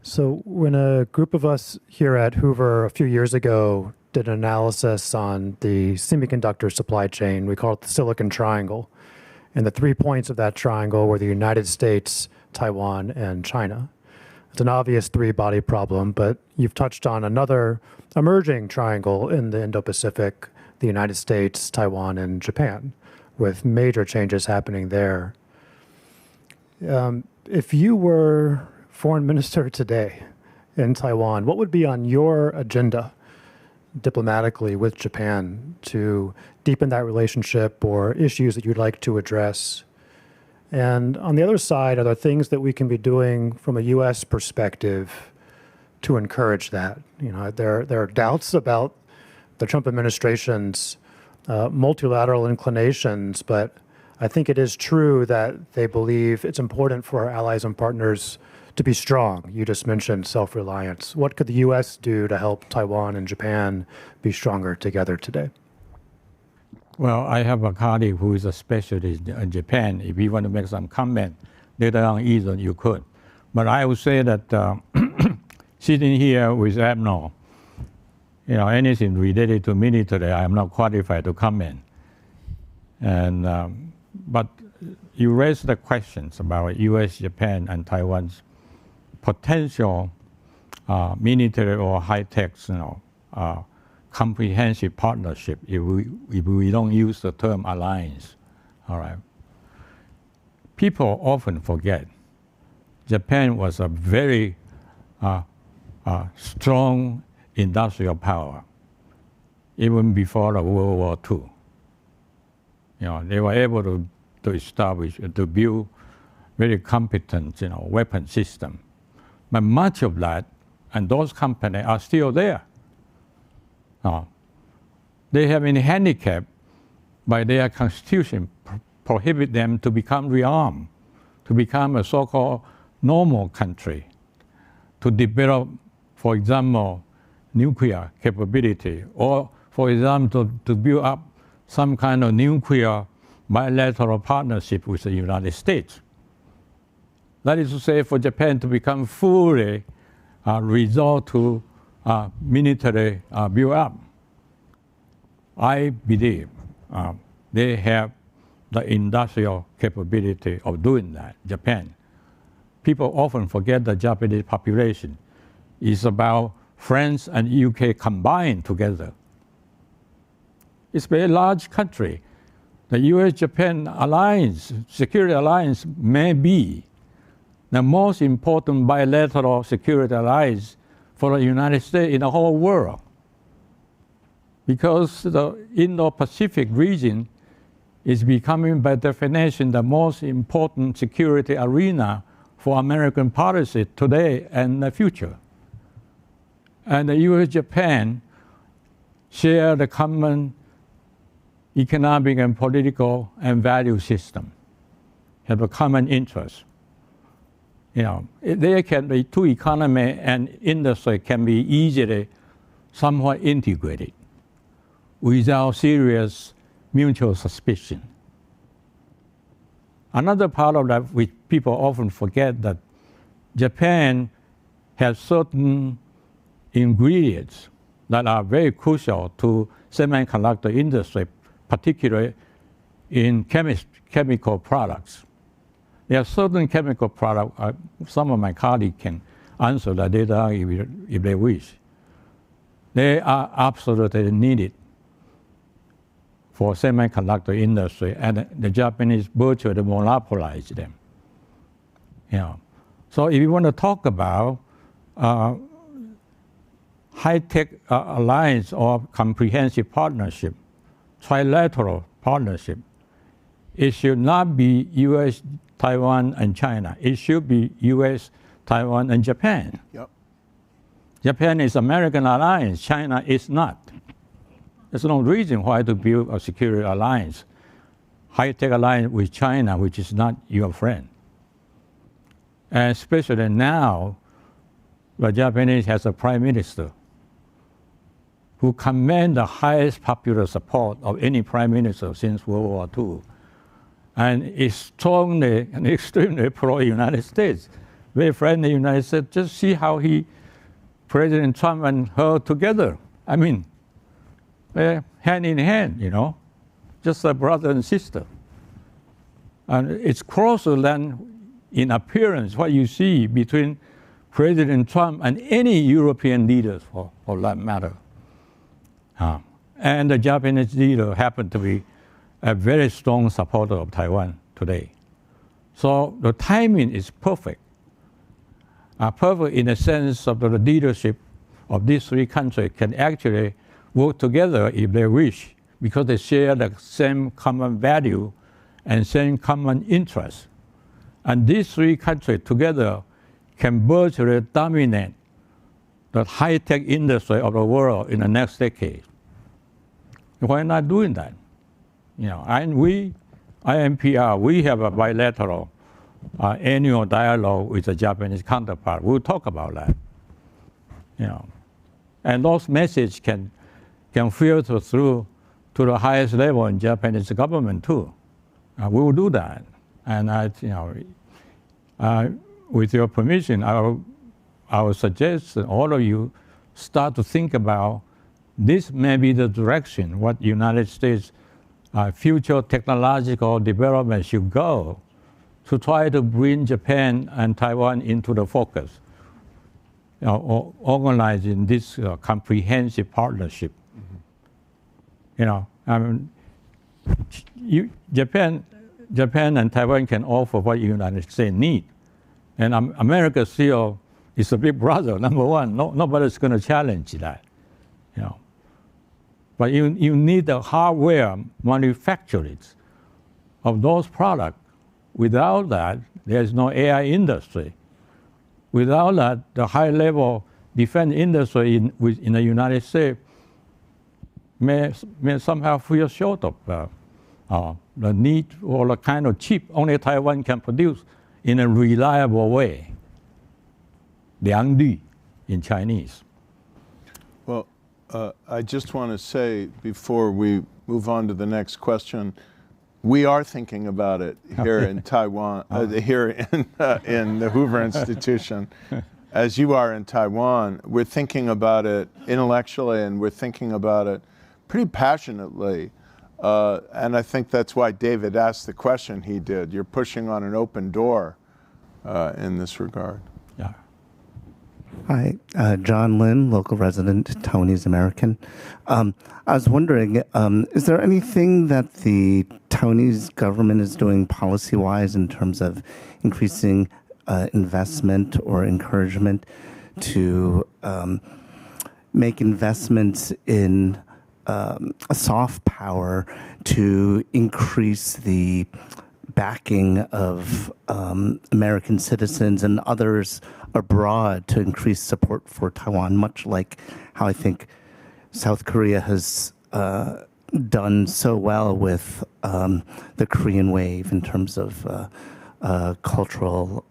So when a group of us here at Hoover a few years ago did an analysis on the semiconductor supply chain, we call it the Silicon Triangle. And the 3 points of that triangle were the United States, Taiwan, and China. It's an obvious three-body problem, but you've touched on another emerging triangle in the Indo-Pacific, the United States, Taiwan, and Japan, with major changes happening there. If you were foreign minister today in Taiwan, what would be on your agenda diplomatically with Japan to deepen that relationship or issues that you'd like to address? And on the other side, are there things that we can be doing from a U.S. perspective to encourage that? You know, there are doubts about the Trump administration's multilateral inclinations, but I think it is true that they believe it's important for our allies and partners to be strong. You just mentioned self-reliance. What could the U.S. do to help Taiwan and Japan be stronger together today? Well, I have a colleague who is a specialist in Japan. If you want to make some comment later on, either you could. But I would say that sitting here with Admiral, you know, anything related to military, I am not qualified to comment. And but you raised the questions about U.S., Japan, and Taiwan's potential military or high-tech, comprehensive partnership if we don't use the term alliance. All right. People often forget Japan was a very strong industrial power even before the World War II. You know, they were able to establish, to build very competent, weapon system. But much of that, and those companies are still there. They have been handicapped by their constitution, prohibit them to become rearmed, to become a so-called normal country, to develop, for example, nuclear capability, or, for example, to build up some kind of nuclear bilateral partnership with the United States. That is to say, for Japan to become fully resort to military build-up. I believe they have the industrial capability of doing that, Japan. People often forget the Japanese population is about France and UK combined together. It's a very large country. The US-Japan alliance, security alliance, may be the most important bilateral security alliance for the United States in the whole world. Because the Indo-Pacific region is becoming, by definition, the most important security arena for American policy today and the future. And the US-Japan share the common economic and political and value system, have a common interest. There can be two economy and industry can be easily somewhat integrated without serious mutual suspicion. Another part of that which people often forget that Japan has certain ingredients that are very crucial to semiconductor industry, particularly in chemical products. There are certain chemical products, some of my colleagues can answer that later if they wish. They are absolutely needed for semiconductor industry, and the Japanese virtually monopolize them. So if you want to talk about high-tech alliance or comprehensive partnership, trilateral partnership, it should not be U.S., Taiwan, and China. It should be U.S., Taiwan, and Japan. Yep. Japan is American alliance. China is not. There's no reason why to build a security alliance, high-tech alliance with China, which is not your friend. And especially now, the Japanese has a prime minister who commands the highest popular support of any prime minister since World War II, and is strongly and extremely pro-United States, very friendly United States. Just see how President Trump and her together. I mean, hand in hand, you know, just like brother and sister. And it's closer than in appearance what you see between President Trump and any European leaders for that matter. And the Japanese leader happened to be a very strong supporter of Taiwan today. So the timing is perfect. Perfect in the sense of the leadership of these three countries can actually work together if they wish, because they share the same common value and same common interest. And these three countries together can virtually dominate the high-tech industry of the world in the next decade. Why not doing that? You know, and we, IMPR, we have a bilateral annual dialogue with the Japanese counterpart. We'll talk about that. You know, and those messages can filter through to the highest level in Japanese government too. We will do that, and with your permission, I will suggest that all of you start to think about this may be the direction what United States future technological development should go to try to bring Japan and Taiwan into the focus, organizing this comprehensive partnership. Mm-hmm. You know, I mean, Japan and Taiwan can offer what the United States need. And America still is a big brother, number one. Nobody's going to challenge that. You know. But you need the hardware manufacturers of those products. Without that, there's no AI industry. Without that, the high-level defense industry in the United States may somehow feel short of the need for the kind of chip only Taiwan can produce in a reliable way. Liangdi in Chinese. Well, I just want to say before we move on to the next question, we are thinking about it here in Taiwan, here in the Hoover Institution, as you are in Taiwan. We're thinking about it intellectually, and we're thinking about it pretty passionately. And I think that's why David asked the question he did. You're pushing on an open door in this regard. Yeah. Hi, John Lin, local resident, Taiwanese American. I was wondering, is there anything that the Taiwanese government is doing policy-wise in terms of increasing investment or encouragement to make investments in soft power to increase the backing of American citizens and others abroad to increase support for Taiwan, much like how I think South Korea has done so well with the Korean wave in terms of cultural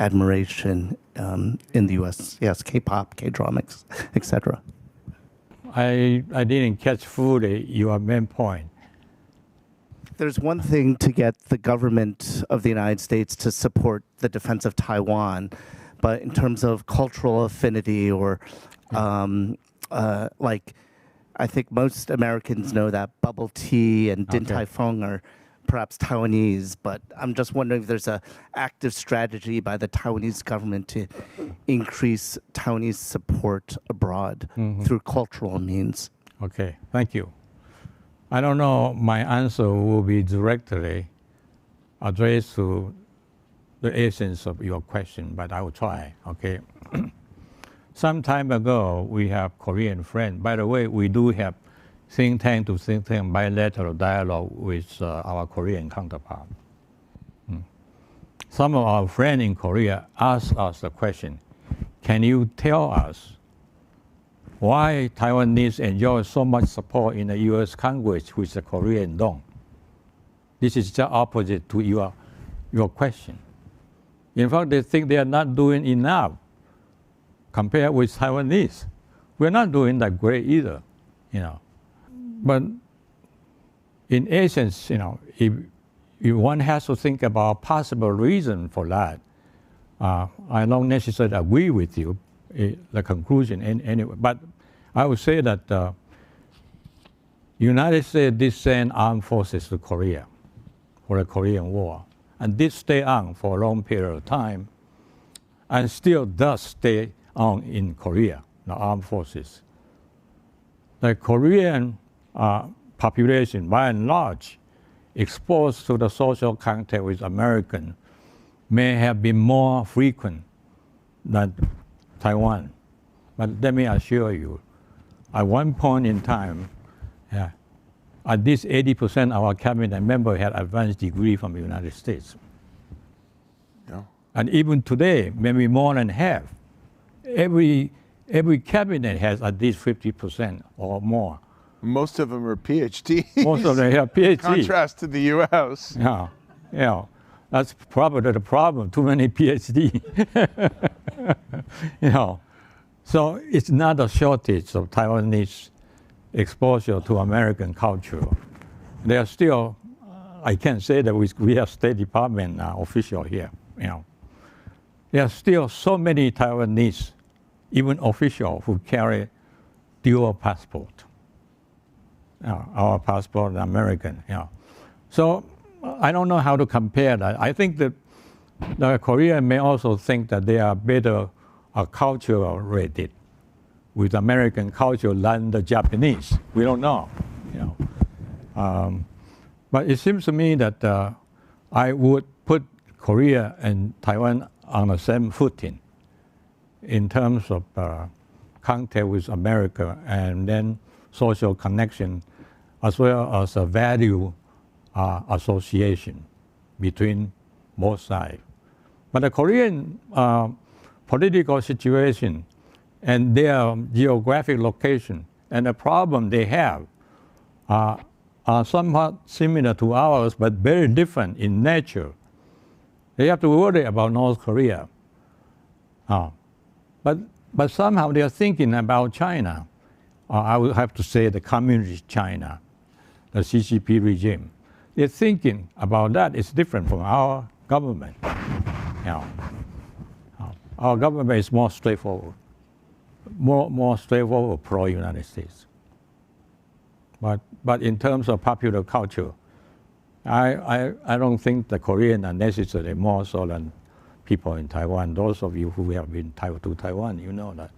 admiration in the U.S. Yes, K-pop, K-dramas, etc. I didn't catch fully your main point. There's one thing to get the government of the United States to support the defense of Taiwan, but in terms of cultural affinity or like, I think most Americans know that bubble tea and Din Tai Fung are perhaps Taiwanese, but I'm just wondering if there's an active strategy by the Taiwanese government to increase Taiwanese support abroad through cultural means. Okay, thank you. I don't know, my answer will be directly addressed to the essence of your question, but I will try, okay? Some time ago, we have Korean friends. By the way, we do have think tank to think tank bilateral dialogue with our Korean counterpart. Some of our friends in Korea asked us the question, can you tell us why Taiwanese enjoy so much support in the US Congress, which the Koreans don't? This is just opposite to your question. In fact, they think they are not doing enough compared with Taiwanese. We're not doing that great either, you know. But in essence, you know, if one has to think about possible reason for that. I don't necessarily agree with you, the conclusion anyway, but I would say that the United States did send armed forces to Korea for the Korean War, and did stay on for a long period of time, and still does stay on in Korea, the armed forces. The Korean population, by and large, exposed to the social contact with Americans may have been more frequent than Taiwan. But let me assure you, at one point in time, at least 80% of our cabinet members had advanced degree from the United States. Yeah. And even today, maybe more than half. Every cabinet has at least 50% or more. Most of them are PhDs. Most of them have PhDs. Contrast to the U.S. Yeah. That's probably the problem, too many PhD. You know, so it's not a shortage of Taiwanese exposure to American culture. There are still, I can't say that we have State Department official here, you know. There are still so many Taiwanese, even officials, who carry dual passport. Our passport, American, you know. So I don't know how to compare that. I think that the Korean may also think that they are better cultural rated with American culture than the Japanese. We don't know, you know. But it seems to me that I would put Korea and Taiwan on the same footing in terms of contact with America and then social connection, as well as a value association between both sides. But the Korean political situation and their geographic location and the problem they have are somewhat similar to ours, but very different in nature. They have to worry about North Korea. But somehow they are thinking about China. I would have to say the communist China, the CCP regime. They're thinking about that. It's different from our government. You know, our government is more straightforward, more straightforward pro-United States. But in terms of popular culture, I don't think the Koreans are necessarily more so than people in Taiwan. Those of you who have been to Taiwan, you know that.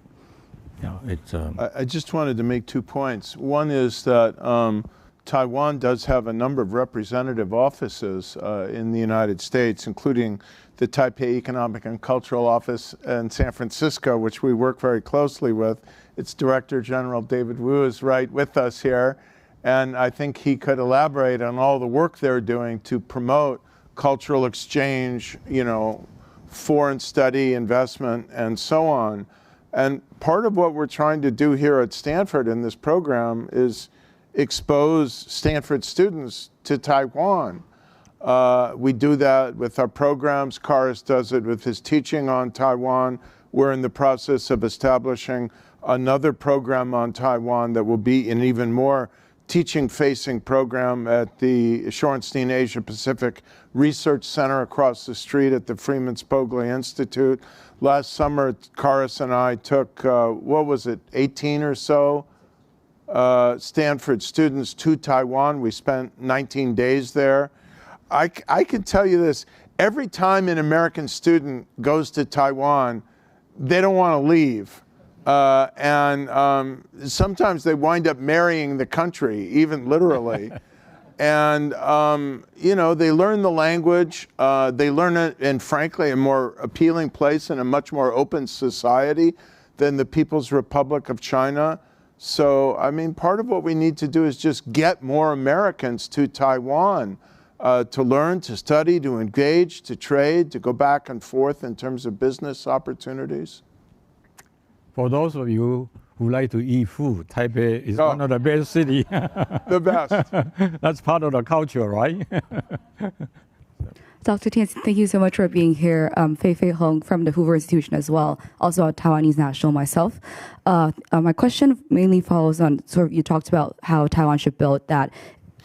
You know, it's. I just wanted to make 2 points. One is that Taiwan does have a number of representative offices in the United States, including the Taipei Economic and Cultural Office in San Francisco, which we work very closely with. Its Director General David Wu is right with us here, and I think he could elaborate on all the work they're doing to promote cultural exchange, you know, foreign study, investment, and so on. And part of what we're trying to do here at Stanford in this program is expose Stanford students to Taiwan. We do that with our programs. Karis does it with his teaching on Taiwan. We're in the process of establishing another program on Taiwan that will be an even more teaching-facing program at the Shorenstein Asia-Pacific Research Center across the street at the Freeman Spogli Institute. Last summer, Karis and I took, 18 or so Stanford students to Taiwan. We spent 19 days there. I can tell you this, every time an American student goes to Taiwan, they don't want to leave. And sometimes they wind up marrying the country, even literally. And, you know, they learn the language, they learn it in, frankly, a more appealing place and a much more open society than the People's Republic of China. So, I mean, part of what we need to do is just get more Americans to Taiwan to learn, to study, to engage, to trade, to go back and forth in terms of business opportunities. For those of you who like to eat food, Taipei is one of the best cities. The best. That's part of the culture, right? Dr. Tien, thank you so much for being here. Fei Fei Hong from the Hoover Institution as well, also a Taiwanese national myself. My question mainly follows on sort of you talked about how Taiwan should build that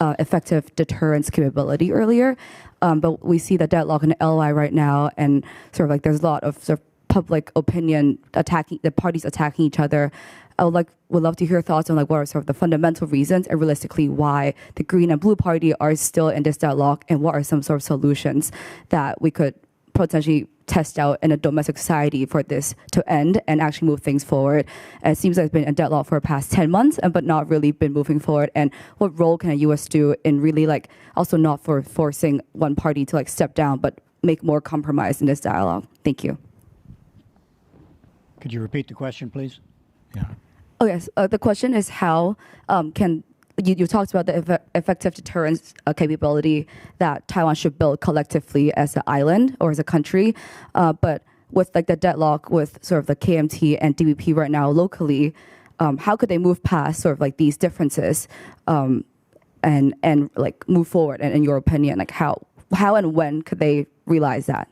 effective deterrence capability earlier, but we see the deadlock in the LOI right now, and sort of like there's a lot of sort of public opinion attacking the parties attacking each other. I would love to hear your thoughts on like what are sort of the fundamental reasons and realistically why the Green and Blue Party are still in this deadlock, and what are some sort of solutions that we could potentially test out in a domestic society for this to end and actually move things forward. It seems like it's been a deadlock for the past 10 months, but not really been moving forward. And what role can the U.S. do in really like also not for forcing one party to like step down, but make more compromise in this dialogue? Thank you. Could you repeat the question, please? Yeah. Oh, yes. The question is how can you talked about the effective deterrence capability that Taiwan should build collectively as an island or as a country, but with like the deadlock with sort of the KMT and DPP right now locally, how could they move past sort of like these differences and like move forward? And in your opinion, like how and when could they realize that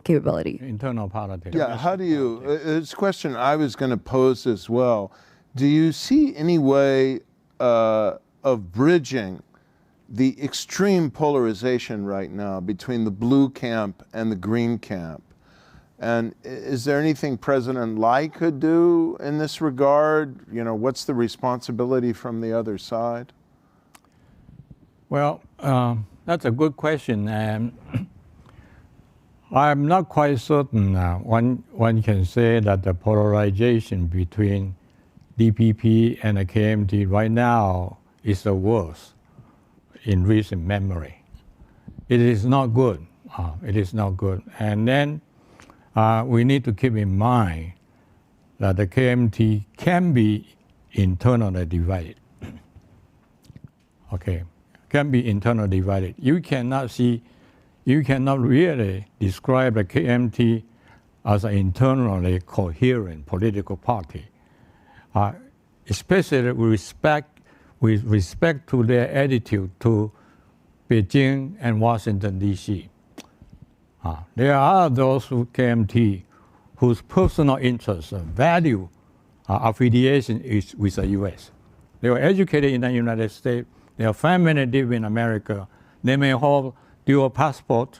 capability? Internal politics. Yeah, how do you, it's a question I was going to pose as well. Do you see any way of bridging the extreme polarization right now between the blue camp and the green camp? And is there anything President Lai could do in this regard? You know, what's the responsibility from the other side? Well, that's a good question, and I'm not quite certain one can say that the polarization between DPP and the KMT right now is the worst in recent memory. It is not good. It is not good. And then we need to keep in mind that the KMT can be internally divided. Okay, can be internally divided. You cannot really describe the KMT as an internally coherent political party. Especially with respect to their attitude to Beijing and Washington, D.C. There are those KMT whose personal interests and value affiliation is with the U.S. They were educated in the United States. Their family live in America. They may hold dual passport.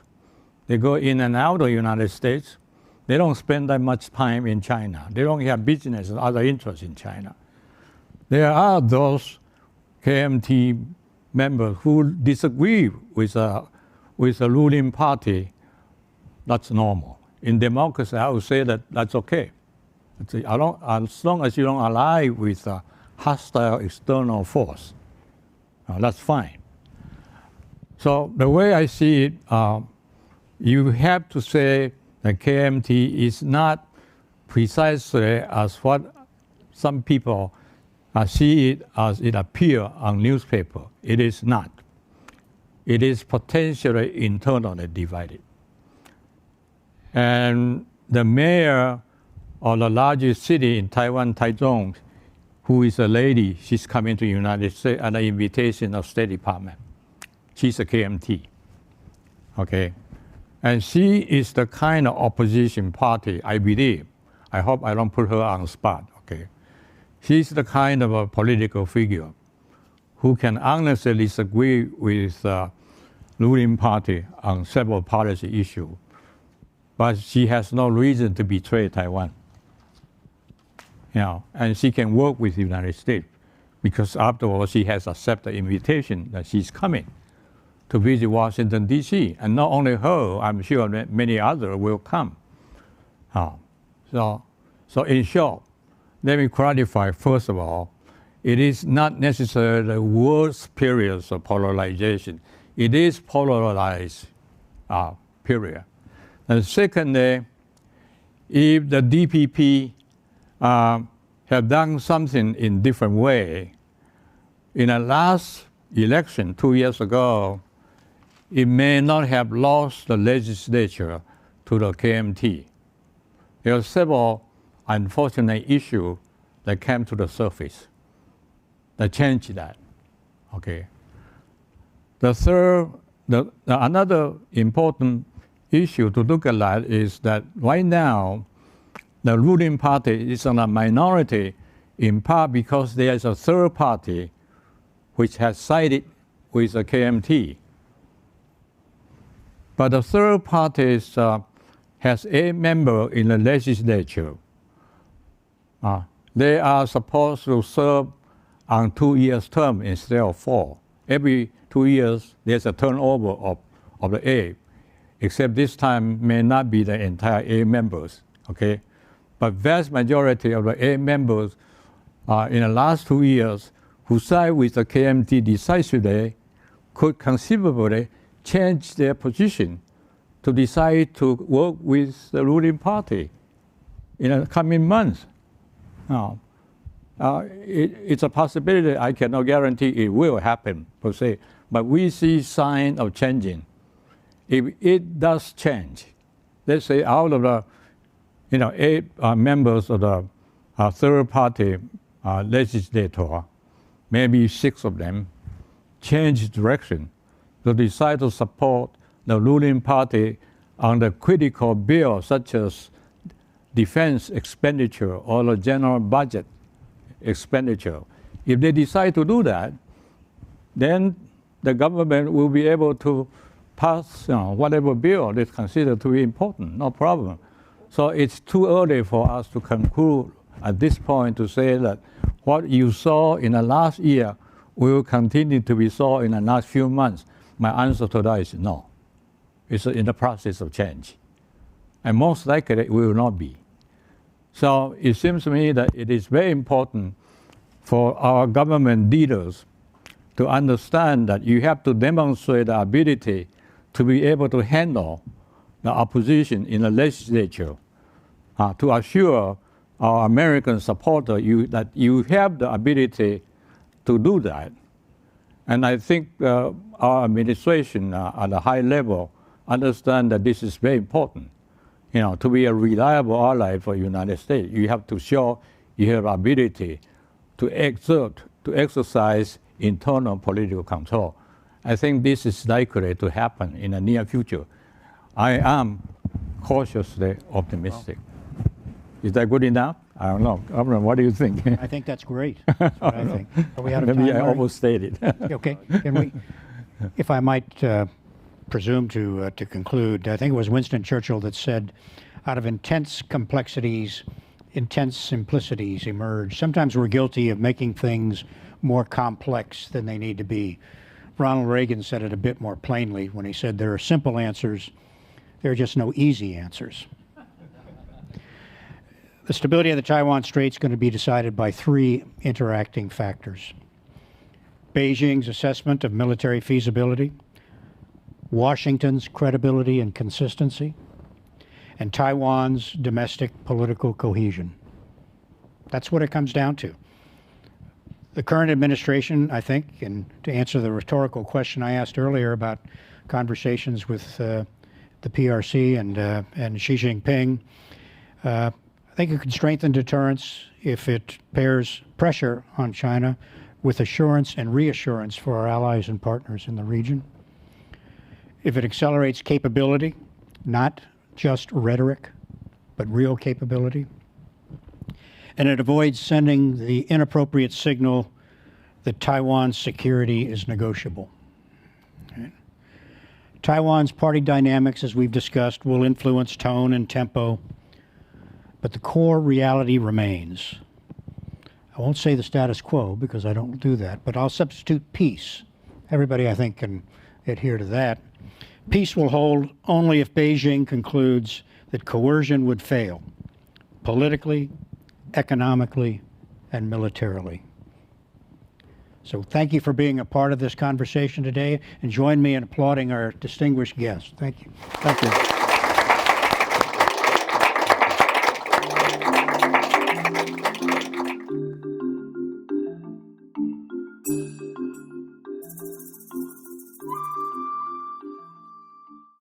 They go in and out of the United States. They don't spend that much time in China. They don't have business and other interests in China. There are those KMT members who disagree with the ruling party. That's normal. In democracy, I would say that that's okay. As long as you don't ally with a hostile external force, that's fine. So the way I see it, you have to say that KMT is not precisely as what some people see it as it appears on newspaper. It is not. It is potentially internally divided. And the mayor of the largest city in Taiwan, Taichung, who is a lady, she's coming to the United States at the invitation of State Department. She's a KMT, okay? And she is the kind of opposition party, I believe. I hope I don't put her on the spot, okay? She's the kind of a political figure who can honestly disagree with the ruling party on several policy issues, but she has no reason to betray Taiwan. You know, and she can work with the United States because after all, she has accepted the invitation that she's coming to visit Washington, D.C. And not only her, I'm sure many others will come. So in short, let me clarify, first of all, it is not necessarily the worst periods of polarization. It is polarized period. And secondly, if the DPP have done something in different way, in the last election 2 years ago, it may not have lost the legislature to the KMT. There are several unfortunate issues that came to the surface that changed that. Okay. Another important issue to look at that is that right now, the ruling party is in a minority in part because there is a third party which has sided with the KMT. But the third party has a member in the legislature. They are supposed to serve on 2 years term instead of 4. Every 2 years, there's a turnover of the A, except this time may not be the entire A members, okay? But vast majority of the A members in the last 2 years who side with the KMT decisively could conceivably change their position to decide to work with the ruling party in the coming months. Now, it's a possibility. I cannot guarantee it will happen per se, but we see signs of changing. If it does change, let's say out of the 8 members of the third party legislator, maybe 6 of them change direction to decide to support the ruling party on the critical bills such as defense expenditure or the general budget expenditure. If they decide to do that, then the government will be able to pass whatever bill is considered to be important, no problem. So it's too early for us to conclude at this point to say that what you saw in the last year will continue to be saw in the last few months. My answer to that is no. It's in the process of change. And most likely it will not be. So it seems to me that it is very important for our government leaders to understand that you have to demonstrate the ability to be able to handle the opposition in the legislature, to assure our American supporters that you have the ability to do that. And I think our administration at a high level understand that this is very important. To be a reliable ally for the United States, you have to show you have ability to exercise internal political control. I think this is likely to happen in the near future. I am cautiously optimistic. Is that good enough? I don't know. Governor, what do you think? I think that's great. That's what I think. Are we out of time? Maybe I Larry? overstated. Okay. Can we, if I might presume to conclude, I think it was Winston Churchill that said, out of intense complexities, intense simplicities emerge. Sometimes we're guilty of making things more complex than they need to be. Ronald Reagan said it a bit more plainly when he said there are simple answers, there are just no easy answers. The stability of the Taiwan Strait is going to be decided by 3 interacting factors: Beijing's assessment of military feasibility, Washington's credibility and consistency, and Taiwan's domestic political cohesion. That's what it comes down to. The current administration, I think, and to answer the rhetorical question I asked earlier about conversations with the PRC and Xi Jinping, I think it can strengthen deterrence if it pairs pressure on China with assurance and reassurance for our allies and partners in the region. If it accelerates capability, not just rhetoric, but real capability. And it avoids sending the inappropriate signal that Taiwan's security is negotiable. Okay. Taiwan's party dynamics, as we've discussed, will influence tone and tempo, but the core reality remains. I won't say the status quo because I don't do that, but I'll substitute peace. Everybody, I think, can adhere to that. Peace will hold only if Beijing concludes that coercion would fail, politically, economically, and militarily. So thank you for being a part of this conversation today, and join me in applauding our distinguished guests. Thank you. Thank you.